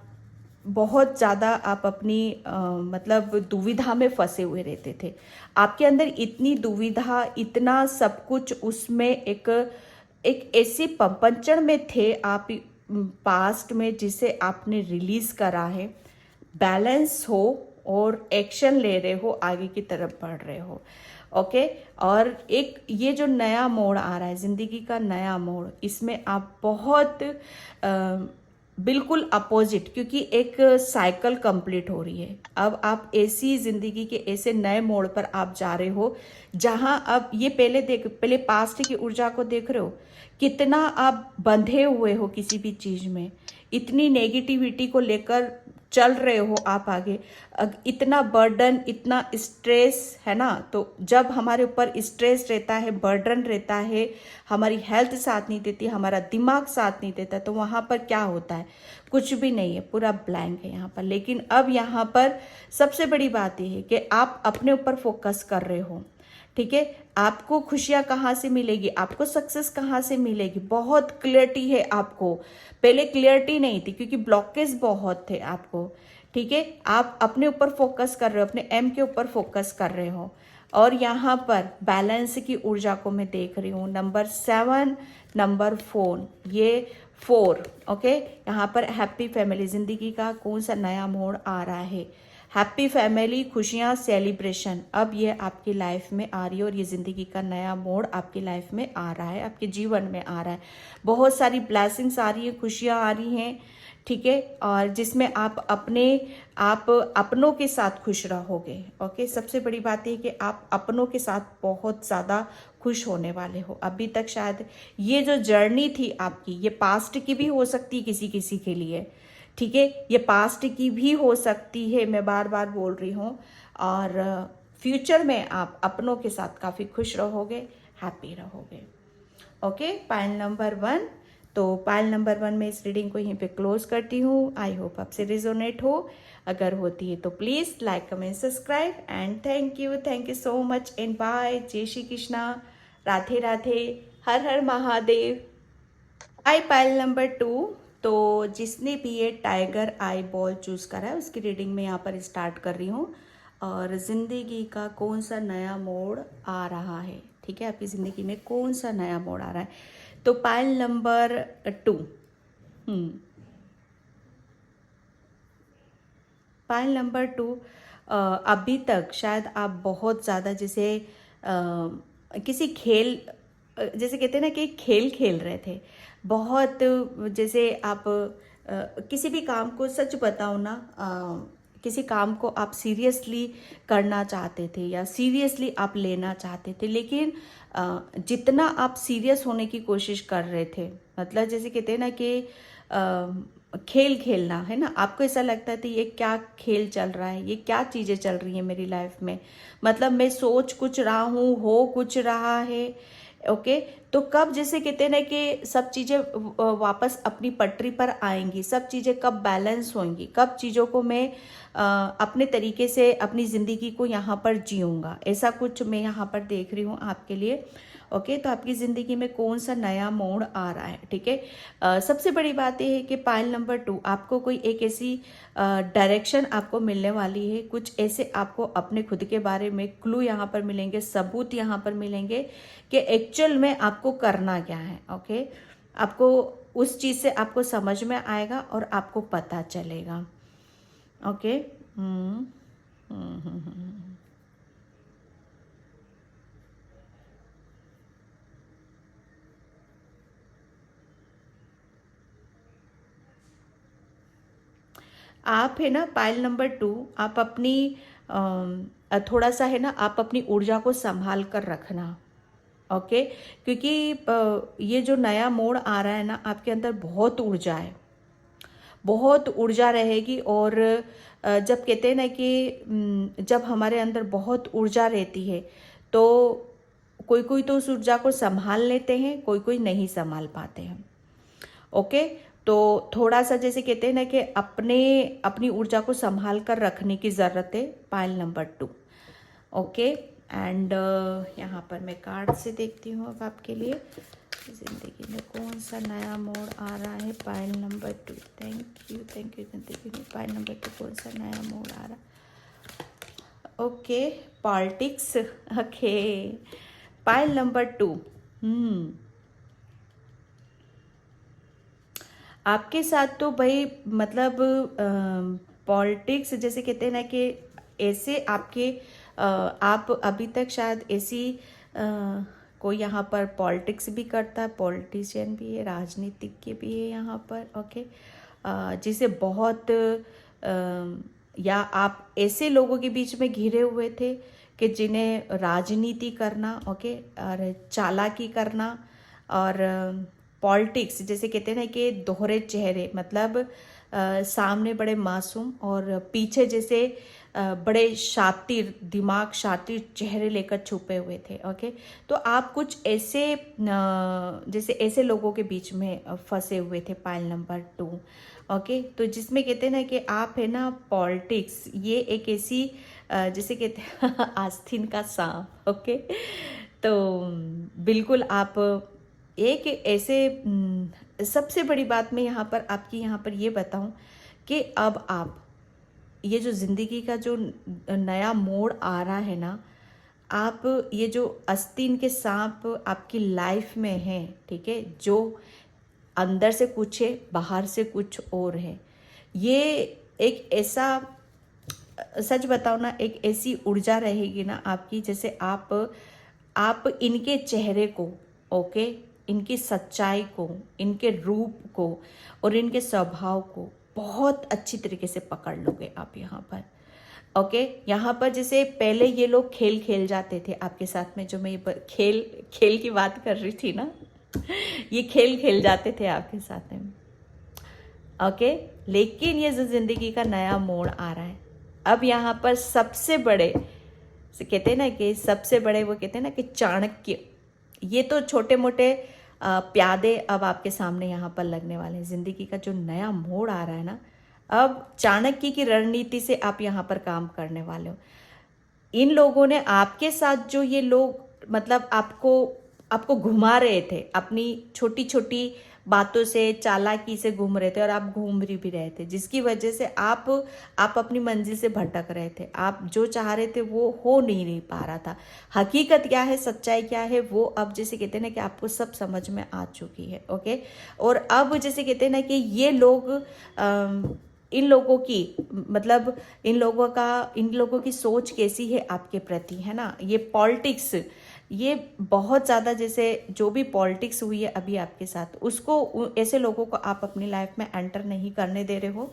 A: बहुत ज़्यादा आप अपनी मतलब दुविधा में फंसे हुए रहते थे। आपके अंदर इतनी दुविधा, इतना सब कुछ, उसमें एक ऐसी पंचर में थे आप पास्ट में, जिसे आपने रिलीज करा है। बैलेंस हो और एक्शन ले रहे हो, आगे की तरफ बढ़ रहे हो। ओके, और एक ये जो नया मोड़ आ रहा है, ज़िंदगी का नया मोड़, इसमें आप बहुत बिल्कुल अपोजिट, क्योंकि एक साइकिल कंप्लीट हो रही है। अब आप ऐसी ज़िंदगी के ऐसे नए मोड़ पर आप जा रहे हो जहां अब ये पहले पास्ट की ऊर्जा को देख रहे हो, कितना आप बंधे हुए हो किसी भी चीज़ में, इतनी नेगेटिविटी को लेकर चल रहे हो आप आगे, इतना बर्डन, इतना स्ट्रेस है ना, तो जब हमारे ऊपर स्ट्रेस रहता है, बर्डन रहता है, हमारी हेल्थ साथ नहीं देती, हमारा दिमाग साथ नहीं देता, तो वहाँ पर क्या होता है, कुछ भी नहीं है, पूरा ब्लैंक है यहाँ पर। लेकिन अब यहाँ पर सबसे बड़ी बात यह है कि आप अपने ऊपर फोकस कर रहे हो, ठीक है। आपको खुशियाँ कहाँ से मिलेगी, आपको सक्सेस कहाँ से मिलेगी, बहुत क्लियरिटी है आपको। पहले क्लियरिटी नहीं थी क्योंकि ब्लॉकेज बहुत थे आपको, ठीक है। आप अपने ऊपर फोकस कर रहे हो, अपने एम के ऊपर फोकस कर रहे हो। और यहाँ पर बैलेंस की ऊर्जा को मैं देख रही हूँ, नंबर 7, नंबर 4, ये 4, ओके। यहाँ पर हैप्पी फैमिली, जिंदगी का कौन सा नया मोड़ आ रहा है, हैप्पी फैमिली, खुशियाँ, सेलिब्रेशन, अब ये आपकी लाइफ में आ रही है और ये ज़िंदगी का नया मोड़ आपकी लाइफ में आ रहा है, आपके जीवन में आ रहा है। बहुत सारी ब्लेसिंग्स आ रही है, खुशियाँ आ रही हैं, ठीक है। और जिसमें आप अपनों के साथ खुश रहोगे, ओके। सबसे बड़ी बात है कि आप अपनों के साथ बहुत ज़्यादा खुश होने वाले हो। अभी तक शायद ये जो जर्नी थी आपकी, ये पास्ट की भी हो सकती है किसी किसी के लिए, ठीक है, ये पास्ट की भी हो सकती है, मैं बार बार बोल रही हूँ। और फ्यूचर में आप अपनों के साथ काफ़ी खुश रहोगे, हैप्पी रहोगे, ओके। पाइल नंबर 1, तो पाइल नंबर 1 में इस रीडिंग को यहीं पे क्लोज करती हूँ। आई होप आपसे रिजोनेट हो, अगर होती है तो please like, comment, subscribe and thank you so much and bye. जय श्री कृष्णा, राधे राधे, हर हर महादेव। आई पाइल नंबर 2, तो जिसने भी ये टाइगर आई बॉल चूज़ करा है उसकी रीडिंग में यहाँ पर स्टार्ट कर रही हूँ। और ज़िंदगी का कौन सा नया मोड़ आ रहा है, ठीक है, आपकी ज़िंदगी में कौन सा नया मोड़ आ रहा है। तो पाइल नंबर 2, पाइल नंबर 2, अभी तक शायद आप बहुत ज़्यादा जैसे किसी खेल, जैसे कहते हैं ना कि खेल खेल रहे थे बहुत, जैसे आप किसी भी काम को, सच बताओ ना, किसी काम को आप सीरियसली करना चाहते थे या सीरियसली आप लेना चाहते थे, लेकिन जितना आप सीरियस होने की कोशिश कर रहे थे, मतलब जैसे कहते हैं ना कि खेल खेलना है ना, आपको ऐसा लगता है कि ये क्या खेल चल रहा है, ये क्या चीज़ें चल रही हैं मेरी लाइफ में, मतलब मैं सोच कुछ रहा हूँ, हो कुछ रहा है, ओके। तो कब, जैसे कहते हैं ना कि सब चीज़ें वापस अपनी पटरी पर आएंगी, सब चीज़ें कब बैलेंस होंगी, कब चीज़ों को मैं अपने तरीके से अपनी ज़िंदगी को यहाँ पर जीऊँगा, ऐसा कुछ मैं यहाँ पर देख रही हूँ आपके लिए, ओके। तो आपकी ज़िंदगी में कौन सा नया मोड़ आ रहा है, ठीक है। सबसे बड़ी बात यह है कि पाइल नंबर 2, आपको कोई एक ऐसी डायरेक्शन आपको मिलने वाली है, कुछ ऐसे आपको अपने खुद के बारे में क्लू यहाँ पर मिलेंगे, सबूत यहाँ पर मिलेंगे कि एक्चुअल में आपको करना क्या है, ओके। आपको उस चीज़ से आपको समझ में आएगा और आपको पता चलेगा, ओके। आप है ना पाइल नंबर 2, आप अपनी थोड़ा सा है ना, आप अपनी ऊर्जा को संभाल कर रखना, ओके। क्योंकि ये जो नया मोड़ आ रहा है ना, आपके अंदर बहुत ऊर्जा है, बहुत ऊर्जा रहेगी। और जब कहते हैं ना कि जब हमारे अंदर बहुत ऊर्जा रहती है तो कोई कोई तो उस ऊर्जा को संभाल लेते हैं, कोई कोई नहीं संभाल पाते हैं, ओके। तो थोड़ा सा जैसे कहते हैं ना कि अपनी ऊर्जा को संभाल कर रखने की ज़रूरत है, पाइल नंबर 2, ओके। एंड यहाँ पर मैं कार्ड से देखती हूँ अब आपके लिए ज़िंदगी में कौन सा नया मोड़ आ रहा है, पाइल नंबर 2। थैंक यू ज़िंदगी में पाइल नंबर 2 कौन सा नया मोड़ आ रहा है, okay. Politics, okay. Pile number 2, आपके साथ तो भाई मतलब पॉलिटिक्स, जैसे कहते हैं ना कि ऐसे आपके आप अभी तक शायद ऐसी कोई यहाँ पर पॉलिटिक्स भी करता है, पॉलिटिशियन भी है, राजनीतिज्ञ भी है यहाँ पर, ओके। जिसे बहुत या आप ऐसे लोगों के बीच में घिरे हुए थे कि जिन्हें राजनीति करना, ओके, और चालाकी करना और पॉलिटिक्स, जैसे कहते हैं ना कि दोहरे चेहरे, मतलब सामने बड़े मासूम और पीछे जैसे बड़े शातिर दिमाग, शातिर चेहरे लेकर छुपे हुए थे। ओके, तो आप कुछ ऐसे जैसे ऐसे लोगों के बीच में फंसे हुए थे, पाइल नंबर 2। ओके, तो जिसमें कहते हैं ना कि आप है ना पॉलिटिक्स, ये एक ऐसी जैसे कहते हैं आस्तीन का सांप। ओके, तो बिल्कुल आप एक ऐसे सबसे बड़ी बात मैं यहाँ पर आपकी यहाँ पर ये बताऊँ कि अब आप ये जो ज़िंदगी का जो नया मोड़ आ रहा है ना, आप ये जो आस्तीन के सांप आपकी लाइफ में हैं, ठीक है, जो अंदर से कुछ है, बाहर से कुछ और है। ये एक ऐसा, सच बताओ ना, एक ऐसी ऊर्जा रहेगी ना आपकी, जैसे आप इनके चेहरे को, ओके, इनकी सच्चाई को, इनके रूप को और इनके स्वभाव को बहुत अच्छी तरीके से पकड़ लोगे आप यहाँ पर। ओके, यहाँ पर जैसे पहले ये लोग खेल खेल जाते थे आपके साथ में, जो मैं ये खेल की बात कर रही थी ना, ये खेल खेल जाते थे आपके साथ में। ओके, लेकिन ये जो जिंदगी का नया मोड़ आ रहा है, अब यहाँ पर सबसे बड़े कहते हैं ना कि सबसे बड़े, वो कहते हैं ना कि चाणक्य, ये तो छोटे मोटे प्यादे अब आपके सामने यहाँ पर लगने वाले हैं। जिंदगी का जो नया मोड़ आ रहा है ना, अब चाणक्य की रणनीति से आप यहाँ पर काम करने वाले हो। इन लोगों ने आपके साथ जो ये लोग मतलब आपको घुमा रहे थे, अपनी छोटी छोटी बातों से, चालाकी से घूम रहे थे, और आप घूम भी रहे थे, जिसकी वजह से आप अपनी मंजिल से भटक रहे थे। आप जो चाह रहे थे वो हो नहीं पा रहा था। हकीकत क्या है, सच्चाई क्या है, वो अब जैसे कहते हैं ना कि आपको सब समझ में आ चुकी है। ओके, और अब जैसे कहते हैं ना कि ये लोग इन लोगों की मतलब इन लोगों की सोच कैसी है आपके प्रति, है ना। ये पॉलिटिक्स, ये बहुत ज़्यादा, जैसे जो भी पॉलिटिक्स हुई है अभी आपके साथ, उसको ऐसे लोगों को आप अपनी लाइफ में एंटर नहीं करने दे रहे हो।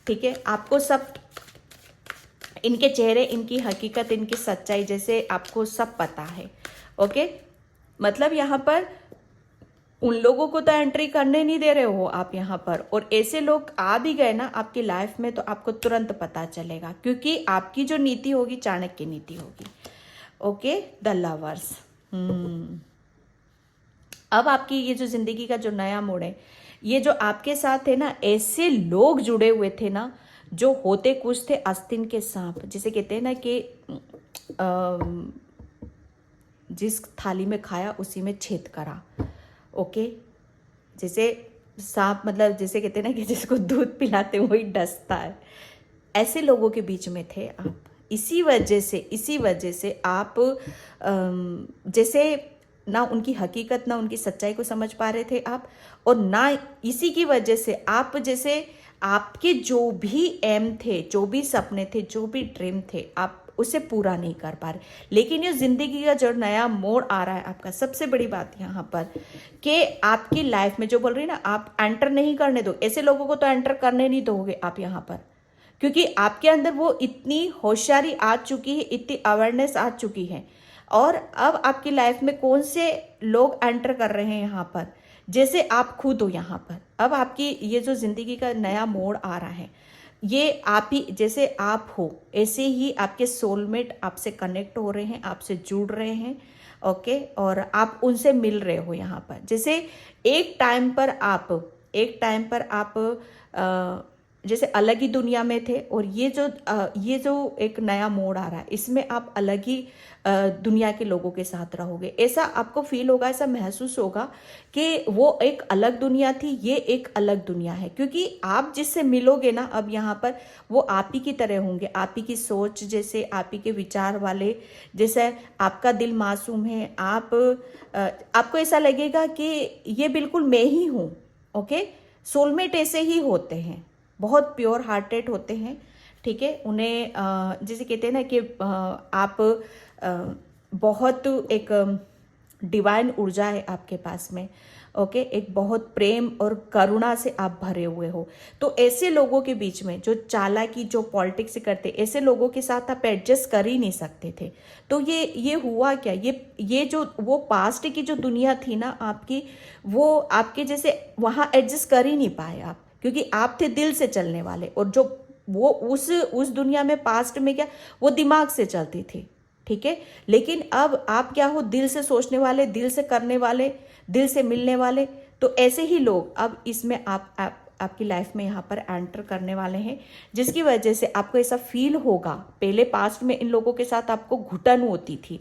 A: ठीक है, आपको सब इनके चेहरे, इनकी हकीकत, इनकी सच्चाई जैसे आपको सब पता है। ओके, मतलब यहाँ पर उन लोगों को तो एंट्री करने नहीं दे रहे हो आप यहाँ पर, और ऐसे लोग आ भी गए ना आपकी लाइफ में तो आपको तुरंत पता चलेगा, क्योंकि आपकी जो नीति होगी चाणक्य नीति होगी। Okay, the lovers. अब आपकी ये जो जिंदगी का जो नया मोड़ है, ये जो आपके साथ है ना, ऐसे लोग जुड़े हुए थे ना जो होते कुछ थे आस्तीन के सांप, जिसे कहते हैं ना कि जिस थाली में खाया उसी में छेद करा। ओके, जैसे सांप मतलब जैसे कहते हैं ना कि जिसको दूध पिलाते हैं वही डसता है, ऐसे लोगों के बीच में थे आप। इसी वजह से आप जैसे ना उनकी हकीकत, ना उनकी सच्चाई को समझ पा रहे थे आप, और ना इसी की वजह से आप जैसे आपके जो भी एम थे, जो भी सपने थे, जो भी ड्रीम थे, आप उसे पूरा नहीं कर पा रहे। लेकिन ये जिंदगी का जो नया मोड़ आ रहा है आपका, सबसे बड़ी बात यहाँ पर कि आपकी लाइफ में जो बोल रही है ना, आप एंटर नहीं करने दो, ऐसे लोगों को तो एंटर करने नहीं दोगे आप यहाँ पर, क्योंकि आपके अंदर वो इतनी होशियारी आ चुकी है, इतनी अवेयरनेस आ चुकी है। और अब आपकी लाइफ में कौन से लोग एंटर कर रहे हैं यहाँ पर, जैसे आप खुद हो यहाँ पर। अब आपकी ये जो जिंदगी का नया मोड़ आ रहा है, ये आप ही, जैसे आप हो ऐसे ही आपके सोलमेट आपसे कनेक्ट हो रहे हैं, आपसे जुड़ रहे हैं। ओके, और आप उनसे मिल रहे हो यहाँ पर। जैसे एक टाइम पर आप जैसे अलग ही दुनिया में थे, और ये जो एक नया मोड़ आ रहा है, इसमें आप अलग ही दुनिया के लोगों के साथ रहोगे। ऐसा आपको फील होगा, ऐसा महसूस होगा कि वो एक अलग दुनिया थी, ये एक अलग दुनिया है, क्योंकि आप जिससे मिलोगे ना अब यहाँ पर, वो आप ही की तरह होंगे, आप ही की सोच जैसे, आप ही के विचार वाले, जैसे आपका दिल मासूम है। आपको ऐसा लगेगा कि ये बिल्कुल मैं ही हूँ। ओके, सोलमेट ऐसे ही होते हैं, बहुत प्योर हार्टेड होते हैं। ठीक है, उन्हें जैसे कहते हैं ना कि आप बहुत एक डिवाइन ऊर्जा है आपके पास में। ओके, एक बहुत प्रेम और करुणा से आप भरे हुए हो। तो ऐसे लोगों के बीच में जो चालाकी, जो पॉलिटिक्स करते, ऐसे लोगों के साथ आप एडजस्ट कर ही नहीं सकते थे। तो ये हुआ क्या, ये जो वो पास्ट की जो दुनिया थी ना आपकी, वो आपके जैसे वहाँ एडजस्ट कर ही नहीं पाए आप। क्योंकि आप थे दिल से चलने वाले, और जो वो उस दुनिया में पास्ट में क्या, वो दिमाग से चलती थी, ठीक है। लेकिन अब आप क्या हो, दिल से सोचने वाले, दिल से करने वाले, दिल से मिलने वाले। तो ऐसे ही लोग अब इसमें आपकी लाइफ में यहाँ पर एंटर करने वाले हैं, जिसकी वजह से आपको ऐसा फील होगा। पहले पास्ट में इन लोगों के साथ आपको घुटन होती थी,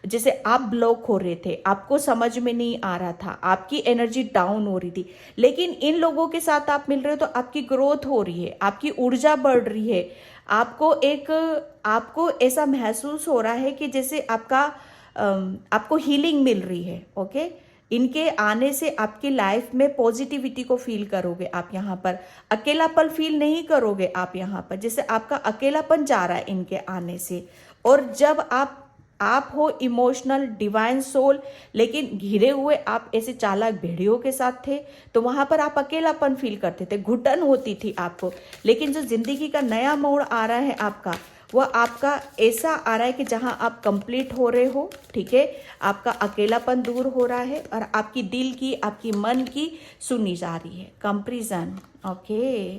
A: जैसे आप ब्लॉक हो रहे थे, आपको समझ में नहीं आ रहा था, आपकी एनर्जी डाउन हो रही थी। लेकिन इन लोगों के साथ आप मिल रहे हो तो आपकी ग्रोथ हो रही है, आपकी ऊर्जा बढ़ रही है, आपको ऐसा महसूस हो रहा है कि जैसे आपको हीलिंग मिल रही है। ओके, इनके आने से आपकी लाइफ में पॉजिटिविटी को फील करोगे आप। यहाँ पर अकेलापन फील नहीं करोगे आप यहाँ पर, जैसे आपका अकेलापन जा रहा है इनके आने से। और जब आप हो इमोशनल डिवाइन सोल, लेकिन घिरे हुए आप ऐसे चालाक भेड़ियों के साथ थे, तो वहां पर आप अकेलापन फील करते थे, घुटन होती थी आपको। लेकिन जो जिंदगी का नया मोड़ आ रहा है आपका, वह आपका ऐसा आ रहा है कि जहां आप कंप्लीट हो रहे हो, ठीक है। आपका अकेलापन दूर हो रहा है और आपकी दिल की, आपकी मन की सुनी जा रही है। Comparison, okay,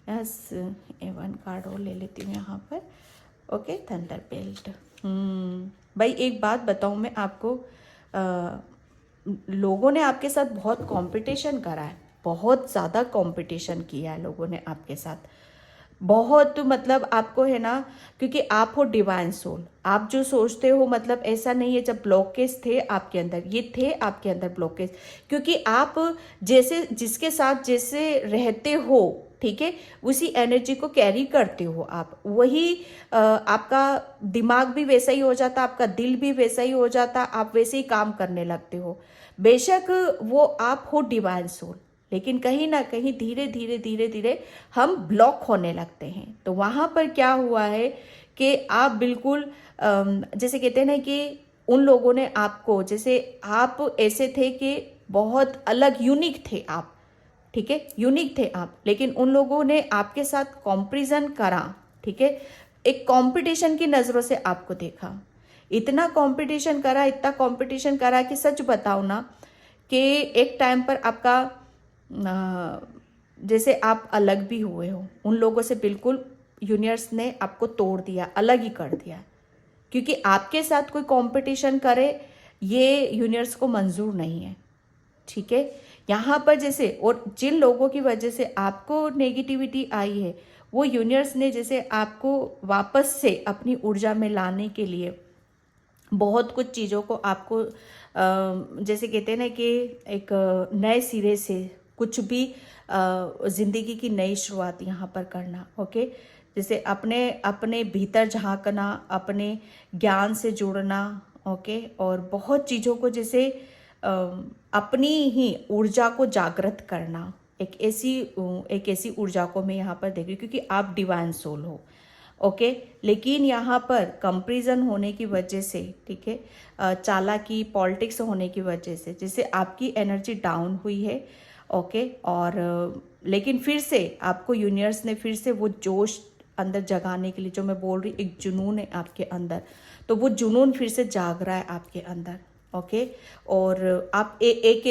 A: yes, A1 card और ले लेती हूँ यहाँ पर। Okay, thunder belt. भाई एक बात बताऊँ मैं आपको, लोगों ने आपके साथ बहुत कंपटीशन करा है, बहुत ज़्यादा कंपटीशन किया है लोगों ने आपके साथ, बहुत, मतलब आपको है ना, क्योंकि आप हो डिवाइन सोल। आप जो सोचते हो, मतलब ऐसा नहीं है, जब ब्लॉकेज थे आपके अंदर, ये थे आपके अंदर ब्लॉकेज, क्योंकि आप जैसे जिसके साथ जैसे रहते हो, ठीक है, उसी एनर्जी को कैरी करते हो आप। वही आपका दिमाग भी वैसा ही हो जाता, आपका दिल भी वैसा ही हो जाता, आप वैसे ही काम करने लगते हो। बेशक वो आप हो डिवाइन सोल, लेकिन कहीं ना कहीं धीरे धीरे धीरे धीरे हम ब्लॉक होने लगते हैं। तो वहाँ पर क्या हुआ है कि आप बिल्कुल जैसे कहते हैं ना कि उन लोगों ने आपको, जैसे आप ऐसे थे कि बहुत अलग, यूनिक थे आप, ठीक है, यूनिक थे आप, लेकिन उन लोगों ने आपके साथ कंपैरिजन करा, ठीक है, एक कंपटीशन की नज़रों से आपको देखा, इतना कंपटीशन करा, इतना कंपटीशन करा कि सच बताओ ना कि एक टाइम पर आपका जैसे आप अलग भी हुए हो उन लोगों से, बिल्कुल यूनिवर्स ने आपको तोड़ दिया, अलग ही कर दिया, क्योंकि आपके साथ कोई कंपटीशन करे ये यूनिवर्स को मंजूर नहीं है, ठीक है। यहाँ पर जैसे, और जिन लोगों की वजह से आपको नेगेटिविटी आई है, वो यूनिवर्स ने जैसे आपको वापस से अपनी ऊर्जा में लाने के लिए बहुत कुछ चीज़ों को आपको जैसे कहते हैं ना कि एक नए सिरे से कुछ भी ज़िंदगी की नई शुरुआत यहाँ पर करना। ओके, जैसे अपने अपने भीतर झांकना, अपने ज्ञान से जुड़ना। ओके, और बहुत चीज़ों को जैसे अपनी ही ऊर्जा को जागृत करना, एक ऐसी ऊर्जा को मैं यहाँ पर देख रही हूँ, क्योंकि आप डिवाइन सोल हो। ओके, लेकिन यहाँ पर कंपैरिजन होने की वजह से, ठीक है, चालाकी, पॉलिटिक्स होने की वजह से जैसे आपकी एनर्जी डाउन हुई है। ओके, और लेकिन फिर से आपको यूनिवर्स ने फिर से वो जोश अंदर जगाने के लिए, जो मैं बोल रही, एक जुनून है आपके अंदर, तो वो जुनून फिर से जाग रहा है आपके अंदर। ओके, और आप एक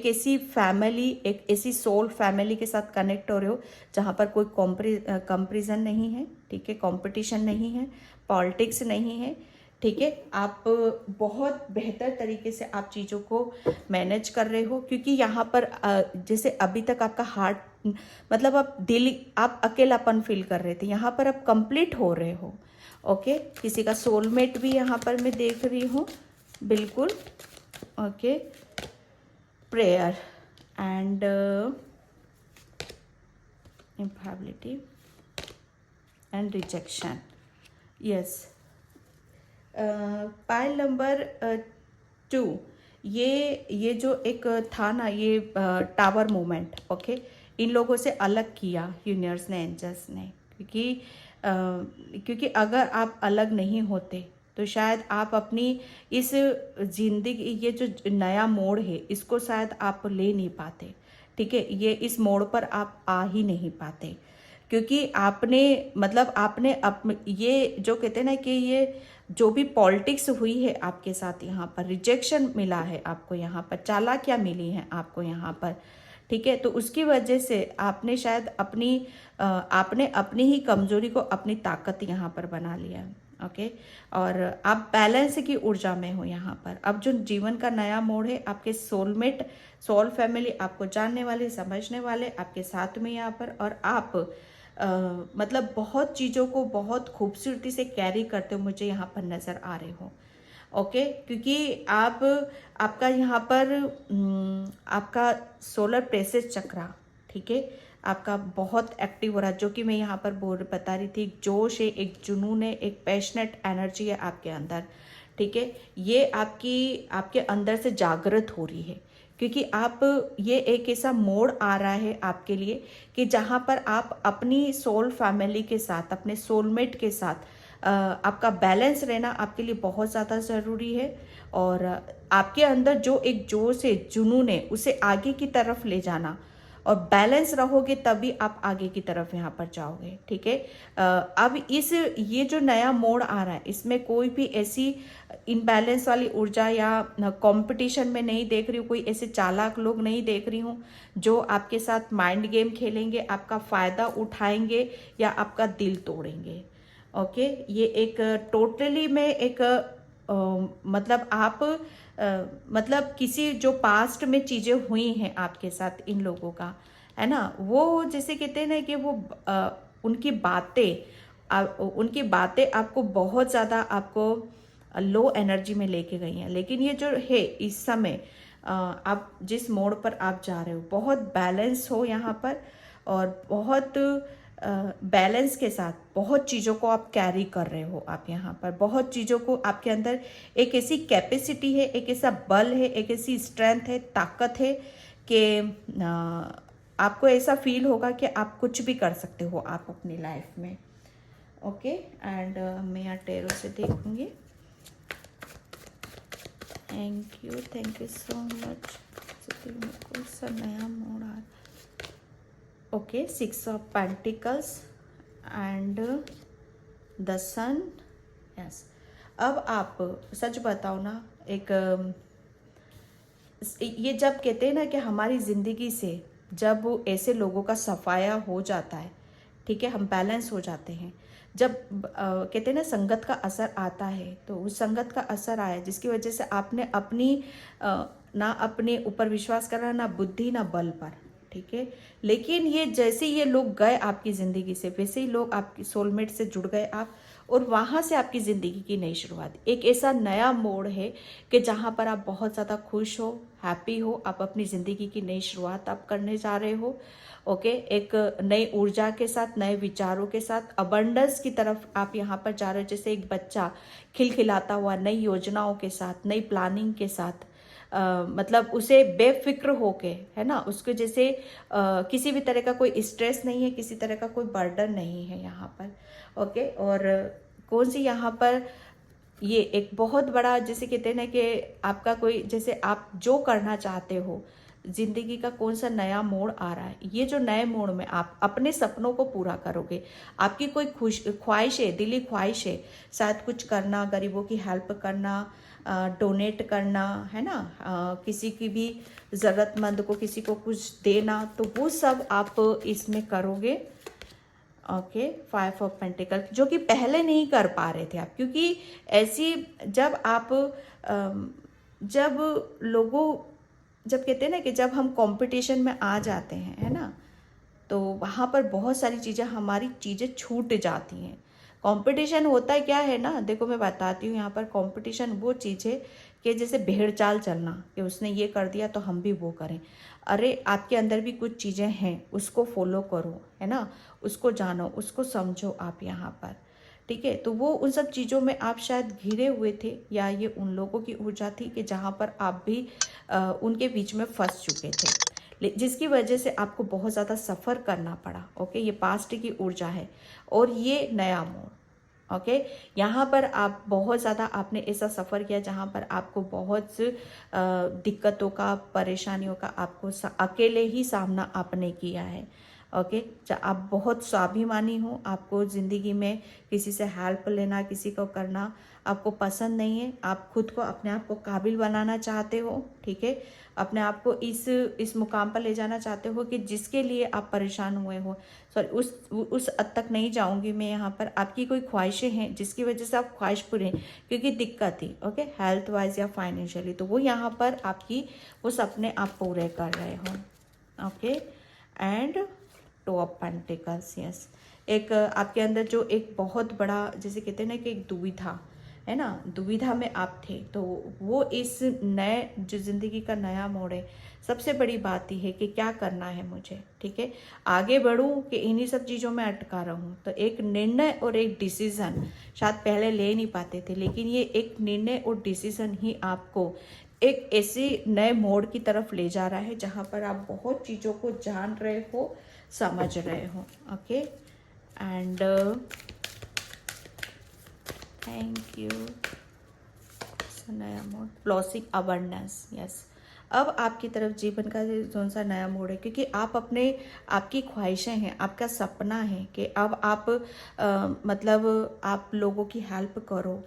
A: ऐसी फैमिली, एक ऐसी सोल फैमिली के साथ कनेक्ट हो रहे हो जहाँ पर कोई कंपैरिजन नहीं है, ठीक है, कंपटीशन नहीं है, पॉलिटिक्स नहीं है, ठीक है। आप बहुत बेहतर तरीके से आप चीज़ों को मैनेज कर रहे हो, क्योंकि यहाँ पर जैसे अभी तक आपका हार्ट, मतलब आप अकेलापन फील कर रहे थे, यहाँ पर आप कंप्लीट हो रहे हो। ओके, किसी का सोलमेट भी यहाँ पर मैं देख रही हूँ, बिल्कुल। Okay, prayer and impossibility and rejection, yes. Pile number 2, ये जो एक था ना, ये टावर मूवमेंट, ओके, इन लोगों से अलग किया यूनिवर्स ने, एंजल्स ने, क्योंकि अगर आप अलग नहीं होते तो शायद आप अपनी इस जिंदगी, ये जो नया मोड़ है, इसको शायद आप ले नहीं पाते, ठीक है, ये इस मोड़ पर आप आ ही नहीं पाते, क्योंकि आपने ये जो कहते हैं ना कि ये जो भी पॉलिटिक्स हुई है आपके साथ, यहाँ पर रिजेक्शन मिला है आपको, यहाँ पर चालाकियाँ मिली हैं आपको यहाँ पर, ठीक है। तो उसकी वजह से आपने शायद आपने अपनी ही कमजोरी को अपनी ताकत यहाँ पर बना लिया है। ओके, और आप बैलेंस की ऊर्जा में हो यहाँ पर। अब जो जीवन का नया मोड़ है, आपके सोलमेट, सोल फैमिली आपको जानने वाले, समझने वाले आपके साथ में यहाँ पर, और आप मतलब बहुत चीज़ों को बहुत खूबसूरती से कैरी करते हो, मुझे यहाँ पर नज़र आ रहे हो। ओके, क्योंकि आपका यहाँ पर आपका सोलर प्लेक्सस चक्रा, ठीक है, आपका बहुत एक्टिव हो रहा है, जो कि मैं यहाँ पर बता रही थी। एक जोश है, एक जुनून है, एक पैशनेट एनर्जी है आपके अंदर, ठीक है। ये आपके अंदर से जागृत हो रही है, क्योंकि ये एक ऐसा मोड़ आ रहा है आपके लिए कि जहाँ पर आप अपनी सोल फैमिली के साथ, अपने सोलमेट के साथ आपका बैलेंस रहना आपके लिए बहुत ज़्यादा ज़रूरी है। और आपके अंदर जो एक जोश है, जुनून है, उसे आगे की तरफ ले जाना, और बैलेंस रहोगे तभी आप आगे की तरफ यहाँ पर जाओगे, ठीक है। अब ये जो नया मोड़ आ रहा है, इसमें कोई भी ऐसी इनबैलेंस वाली ऊर्जा या कंपटीशन में नहीं देख रही हूँ, कोई ऐसे चालाक लोग नहीं देख रही हूँ जो आपके साथ माइंड गेम खेलेंगे, आपका फ़ायदा उठाएंगे या आपका दिल तोड़ेंगे। ओके, ये एक टोटली में एक मतलब मतलब किसी जो पास्ट में चीज़ें हुई हैं आपके साथ इन लोगों का, है ना, वो जैसे कहते हैं ना कि वो उनकी बातें आपको बहुत ज़्यादा आपको लो एनर्जी में लेके गई हैं। लेकिन ये जो है इस समय आप जिस मोड़ पर आप जा रहे हो, बहुत बैलेंस हो यहाँ पर, और बहुत बैलेंस के साथ बहुत चीज़ों को आप कैरी कर रहे हो। आप यहाँ पर बहुत चीज़ों को, आपके अंदर एक ऐसी कैपेसिटी है, एक ऐसा बल है, एक ऐसी स्ट्रेंथ है, ताकत है कि आपको ऐसा फील होगा कि आप कुछ भी कर सकते हो आप अपनी लाइफ में। ओके, एंड मैं यहाँ टेरो से देखूँगी। Thank you so much. कौन सा नया मोड़ आ, okay, 6 of pentacles and the sun. Yes, अब आप सच बताओ ना, ये जब कहते हैं ना कि हमारी ज़िंदगी से जब ऐसे लोगों का सफाया हो जाता है, ठीक है, हम बैलेंस हो जाते हैं, जब कहते हैं ना संगत का असर आता है, तो उस संगत का असर आया जिसकी वजह से आपने ना अपने ऊपर विश्वास करा, ना बुद्धि ना बल पर, ठीक है। लेकिन ये जैसे ये लोग गए आपकी ज़िंदगी से, वैसे ही लोग आपकी सोलमेट से जुड़ गए आप, और वहाँ से आपकी ज़िंदगी की नई शुरुआत, एक ऐसा नया मोड़ है कि जहाँ पर आप बहुत ज़्यादा खुश हो, हैप्पी हो, आप अपनी ज़िंदगी की नई शुरुआत आप करने जा रहे हो। ओके, एक नई ऊर्जा के साथ, नए विचारों के साथ, अबंडेंस की तरफ आप यहाँ पर जा रहे हो, जैसे एक बच्चा खिलखिलाता हुआ नई योजनाओं के साथ, नई प्लानिंग के साथ, मतलब उसे बेफिक्र होके, है ना, उसके जैसे किसी भी तरह का कोई स्ट्रेस नहीं है, किसी तरह का कोई बर्डन नहीं है यहाँ पर। ओके, और कौन सी यहाँ पर ये एक बहुत बड़ा, जैसे कहते हैं ना कि आपका कोई, जैसे आप जो करना चाहते हो, जिंदगी का कौन सा नया मोड़ आ रहा है, ये जो नए मोड़ में आप अपने सपनों को पूरा करोगे। आपकी कोई ख्वाहिश है, दिली ख्वाहिश है, शायद कुछ करना, गरीबों की हेल्प करना, डोनेट करना, है ना, किसी की भी ज़रूरतमंद को, किसी को कुछ देना, तो वो सब आप इसमें करोगे। ओके, 5 ऑफ पेंटिकल, जो कि पहले नहीं कर पा रहे थे आप, क्योंकि ऐसी जब जब कहते हैं ना कि जब हम कंपटीशन में आ जाते हैं, है ना, तो वहाँ पर बहुत सारी हमारी चीज़ें छूट जाती हैं। कंपटीशन होता है क्या है ना, देखो मैं बताती हूँ, यहाँ पर कंपटीशन वो चीज़ है कि जैसे भेड़ चाल चलना, कि उसने ये कर दिया तो हम भी वो करें। अरे आपके अंदर भी कुछ चीज़ें हैं, उसको फॉलो करो, है ना, उसको जानो, उसको समझो आप यहाँ पर, ठीक है। तो वो उन सब चीज़ों में आप शायद घिरे हुए थे, या ये उन लोगों की ऊर्जा थी कि जहाँ पर आप भी उनके बीच में फंस चुके थे, जिसकी वजह से आपको बहुत ज़्यादा सफ़र करना पड़ा। ओके, ये पास्ट की ऊर्जा है, और ये नया मोड़। ओके, यहाँ पर आप बहुत ज़्यादा आपने ऐसा सफ़र किया जहाँ पर आपको बहुत दिक्कतों का, परेशानियों का आपको अकेले ही सामना आपने किया है। ओके, आप बहुत स्वाभिमानी हो, आपको ज़िंदगी में किसी से हेल्प लेना, किसी को करना आपको पसंद नहीं है, आप खुद को अपने आप को काबिल बनाना चाहते हो, ठीक है, अपने आप को इस मुकाम पर ले जाना चाहते हो कि जिसके लिए आप परेशान हुए हो। सॉरी, उस हद तक नहीं जाऊंगी मैं यहाँ पर। आपकी कोई ख्वाहिशें हैं जिसकी वजह से आप ख्वाहिश पूरी, क्योंकि दिक्कत थी, ओके, हेल्थ वाइज या फाइनेंशियली, तो वो यहाँ पर आपकी वो सपने आप पूरे कर रहे हो, okay. And two of pentacles, yes, एक आपके अंदर जो एक बहुत बड़ा, जैसे कहते हैं ना कि एक दुविधा है ना, दुविधा में आप थे, तो वो इस नए जो ज़िंदगी का नया मोड़ है, सबसे बड़ी बात ही है कि क्या करना है मुझे, ठीक है, आगे बढ़ूं कि इन्हीं सब चीज़ों में अटका रहूं। तो एक निर्णय और एक डिसीज़न शायद पहले ले नहीं पाते थे, लेकिन ये एक निर्णय और डिसीज़न ही आपको एक ऐसे नए मोड़ की तरफ ले जा रहा है जहाँ पर आप बहुत चीज़ों को जान रहे हो, समझ रहे हो, ओके। एंड थैंक यू, नया मोड, फ्लॉसिंग अबंडेंस, यस। अब आपकी तरफ जीवन का कौन सा नया मोड़ है, क्योंकि आप आपकी ख्वाहिशें हैं, आपका सपना है कि अब आप मतलब आप लोगों की हेल्प करो,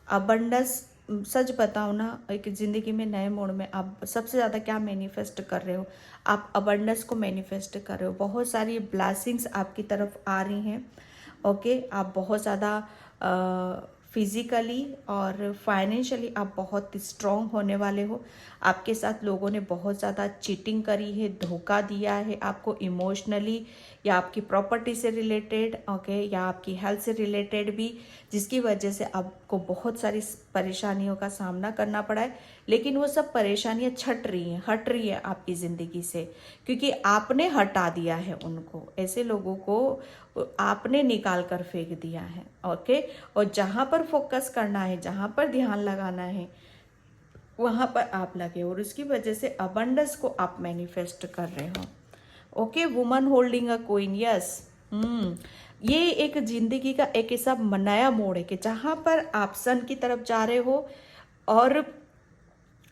A: अबंडेंस। सच बताओ ना, एक ज़िंदगी में नए मोड़ में आप सबसे ज़्यादा क्या मैनिफेस्ट कर रहे हो, आप अबंडेंस को मैनिफेस्ट कर रहे हो। बहुत सारी ब्लेसिंग्स आपकी तरफ आ रही हैं, ओके। आप बहुत ज़्यादा फिजिकली और फाइनेंशियली आप बहुत स्ट्रॉन्ग होने वाले हो। आपके साथ लोगों ने बहुत ज़्यादा चीटिंग करी है, धोखा दिया है आपको इमोशनली, या आपकी प्रॉपर्टी से रिलेटेड, ओके, या आपकी हेल्थ से रिलेटेड भी, जिसकी वजह से आपको बहुत सारी परेशानियों का सामना करना पड़ा है। लेकिन वो सब परेशानियां हट रही है आपकी ज़िंदगी से, क्योंकि आपने हटा दिया है उनको, ऐसे लोगों को आपने निकाल कर फेंक दिया है, ओके। और जहाँ पर फोकस करना है, जहाँ पर ध्यान लगाना है, वहाँ पर आप लगे, और उसकी वजह से अबंडेंस को आप मैनिफेस्ट कर रहे हो, okay. Woman holding a queen, yes. ये एक जिंदगी का एक ऐसा नया मोड़ है कि जहाँ पर आप सन की तरफ जा रहे हो और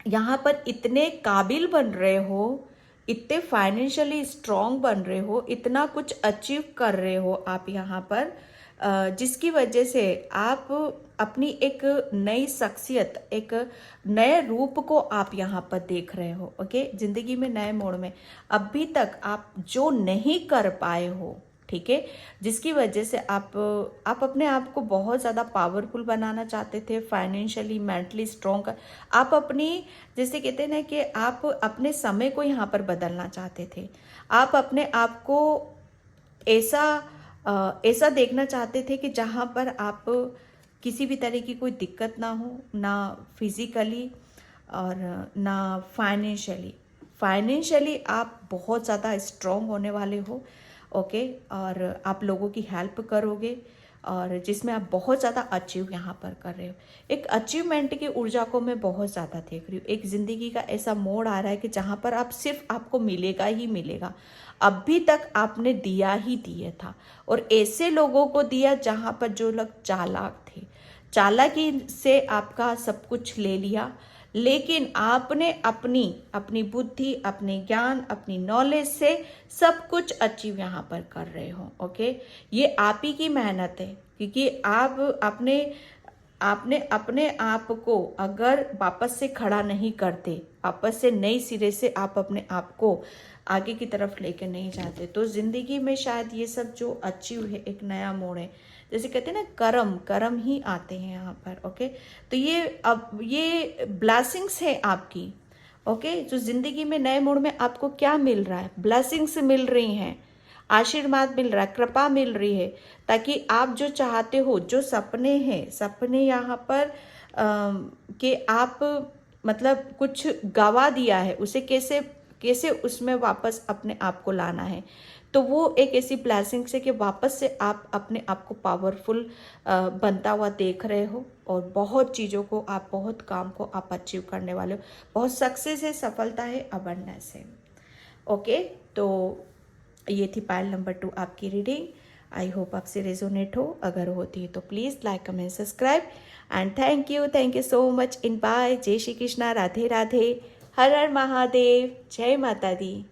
A: यहाँ पर इतने काबिल बन रहे हो, इतने फाइनेंशियली स्ट्रांग बन रहे हो, इतना कुछ अचीव कर रहे हो आप यहाँ पर, जिसकी वजह से आप अपनी एक नई शख्सियत, एक नए रूप को आप यहाँ पर देख रहे हो, ओके। जिंदगी में नए मोड़ में अभी तक आप जो नहीं कर पाए हो, ठीक है, जिसकी वजह से आप अपने आप को बहुत ज़्यादा पावरफुल बनाना चाहते थे, फाइनेंशियली, मेंटली स्ट्रॉन्ग। आप अपनी, जैसे कहते हैं ना कि आप अपने समय को यहाँ पर बदलना चाहते थे। आप अपने आप को ऐसा देखना चाहते थे कि जहाँ पर आप किसी भी तरह की कोई दिक्कत ना हो, ना फिजिकली और ना फाइनेंशियली आप बहुत ज़्यादा स्ट्रॉन्ग होने वाले हो, ओके। और आप लोगों की हेल्प करोगे, और जिसमें आप बहुत ज़्यादा अचीव यहाँ पर कर रहे हो। एक अचीवमेंट की ऊर्जा को मैं बहुत ज़्यादा देख रही हूँ। एक ज़िंदगी का ऐसा मोड़ आ रहा है कि जहाँ पर आप सिर्फ आपको मिलेगा ही मिलेगा। अभी तक आपने दिया ही दिया था, और ऐसे लोगों को दिया जहाँ पर जो लोग चालाक थे, चालाकी से आपका सब कुछ ले लिया। लेकिन आपने अपनी बुद्धि, अपने ज्ञान, अपनी नॉलेज से सब कुछ अचीव यहाँ पर कर रहे हो, ओके। ये आप ही की मेहनत है, क्योंकि आपने अपने आप को अगर वापस से खड़ा नहीं करते, वापस से नई सिरे से आप अपने आप को आगे की तरफ लेके नहीं जाते, तो जिंदगी में शायद ये सब जो अचीव है, एक नया मोड़ है, जैसे कहते हैं ना, कर्म ही आते हैं यहाँ पर, ओके। तो ये ब्लेसिंग्स है आपकी, ओके। जो जिंदगी में नए मोड़ में आपको क्या मिल रहा है, ब्लेसिंग्स मिल रही हैं, आशीर्वाद मिल रहा है, कृपा मिल रही है, ताकि आप जो चाहते हो, जो सपने हैं, सपने यहाँ पर कि आप मतलब कुछ गवा दिया है, उसे कैसे उसमें वापस अपने आप को लाना है। तो वो एक ऐसी ब्लेसिंग है कि वापस से आप अपने आप को पावरफुल बनता हुआ देख रहे हो, और बहुत चीज़ों को आप, बहुत काम को आप अचीव करने वाले हो। बहुत सक्सेस है, सफलता है, अबंडेंस है, ओके। तो ये थी पायल नंबर 2 आपकी रीडिंग। आई होप आपसे रेजोनेट हो, अगर होती है तो please like, comment, subscribe, and thank you so much in by. जय श्री कृष्णा, राधे राधे, हर हर महादेव, जय माता दी।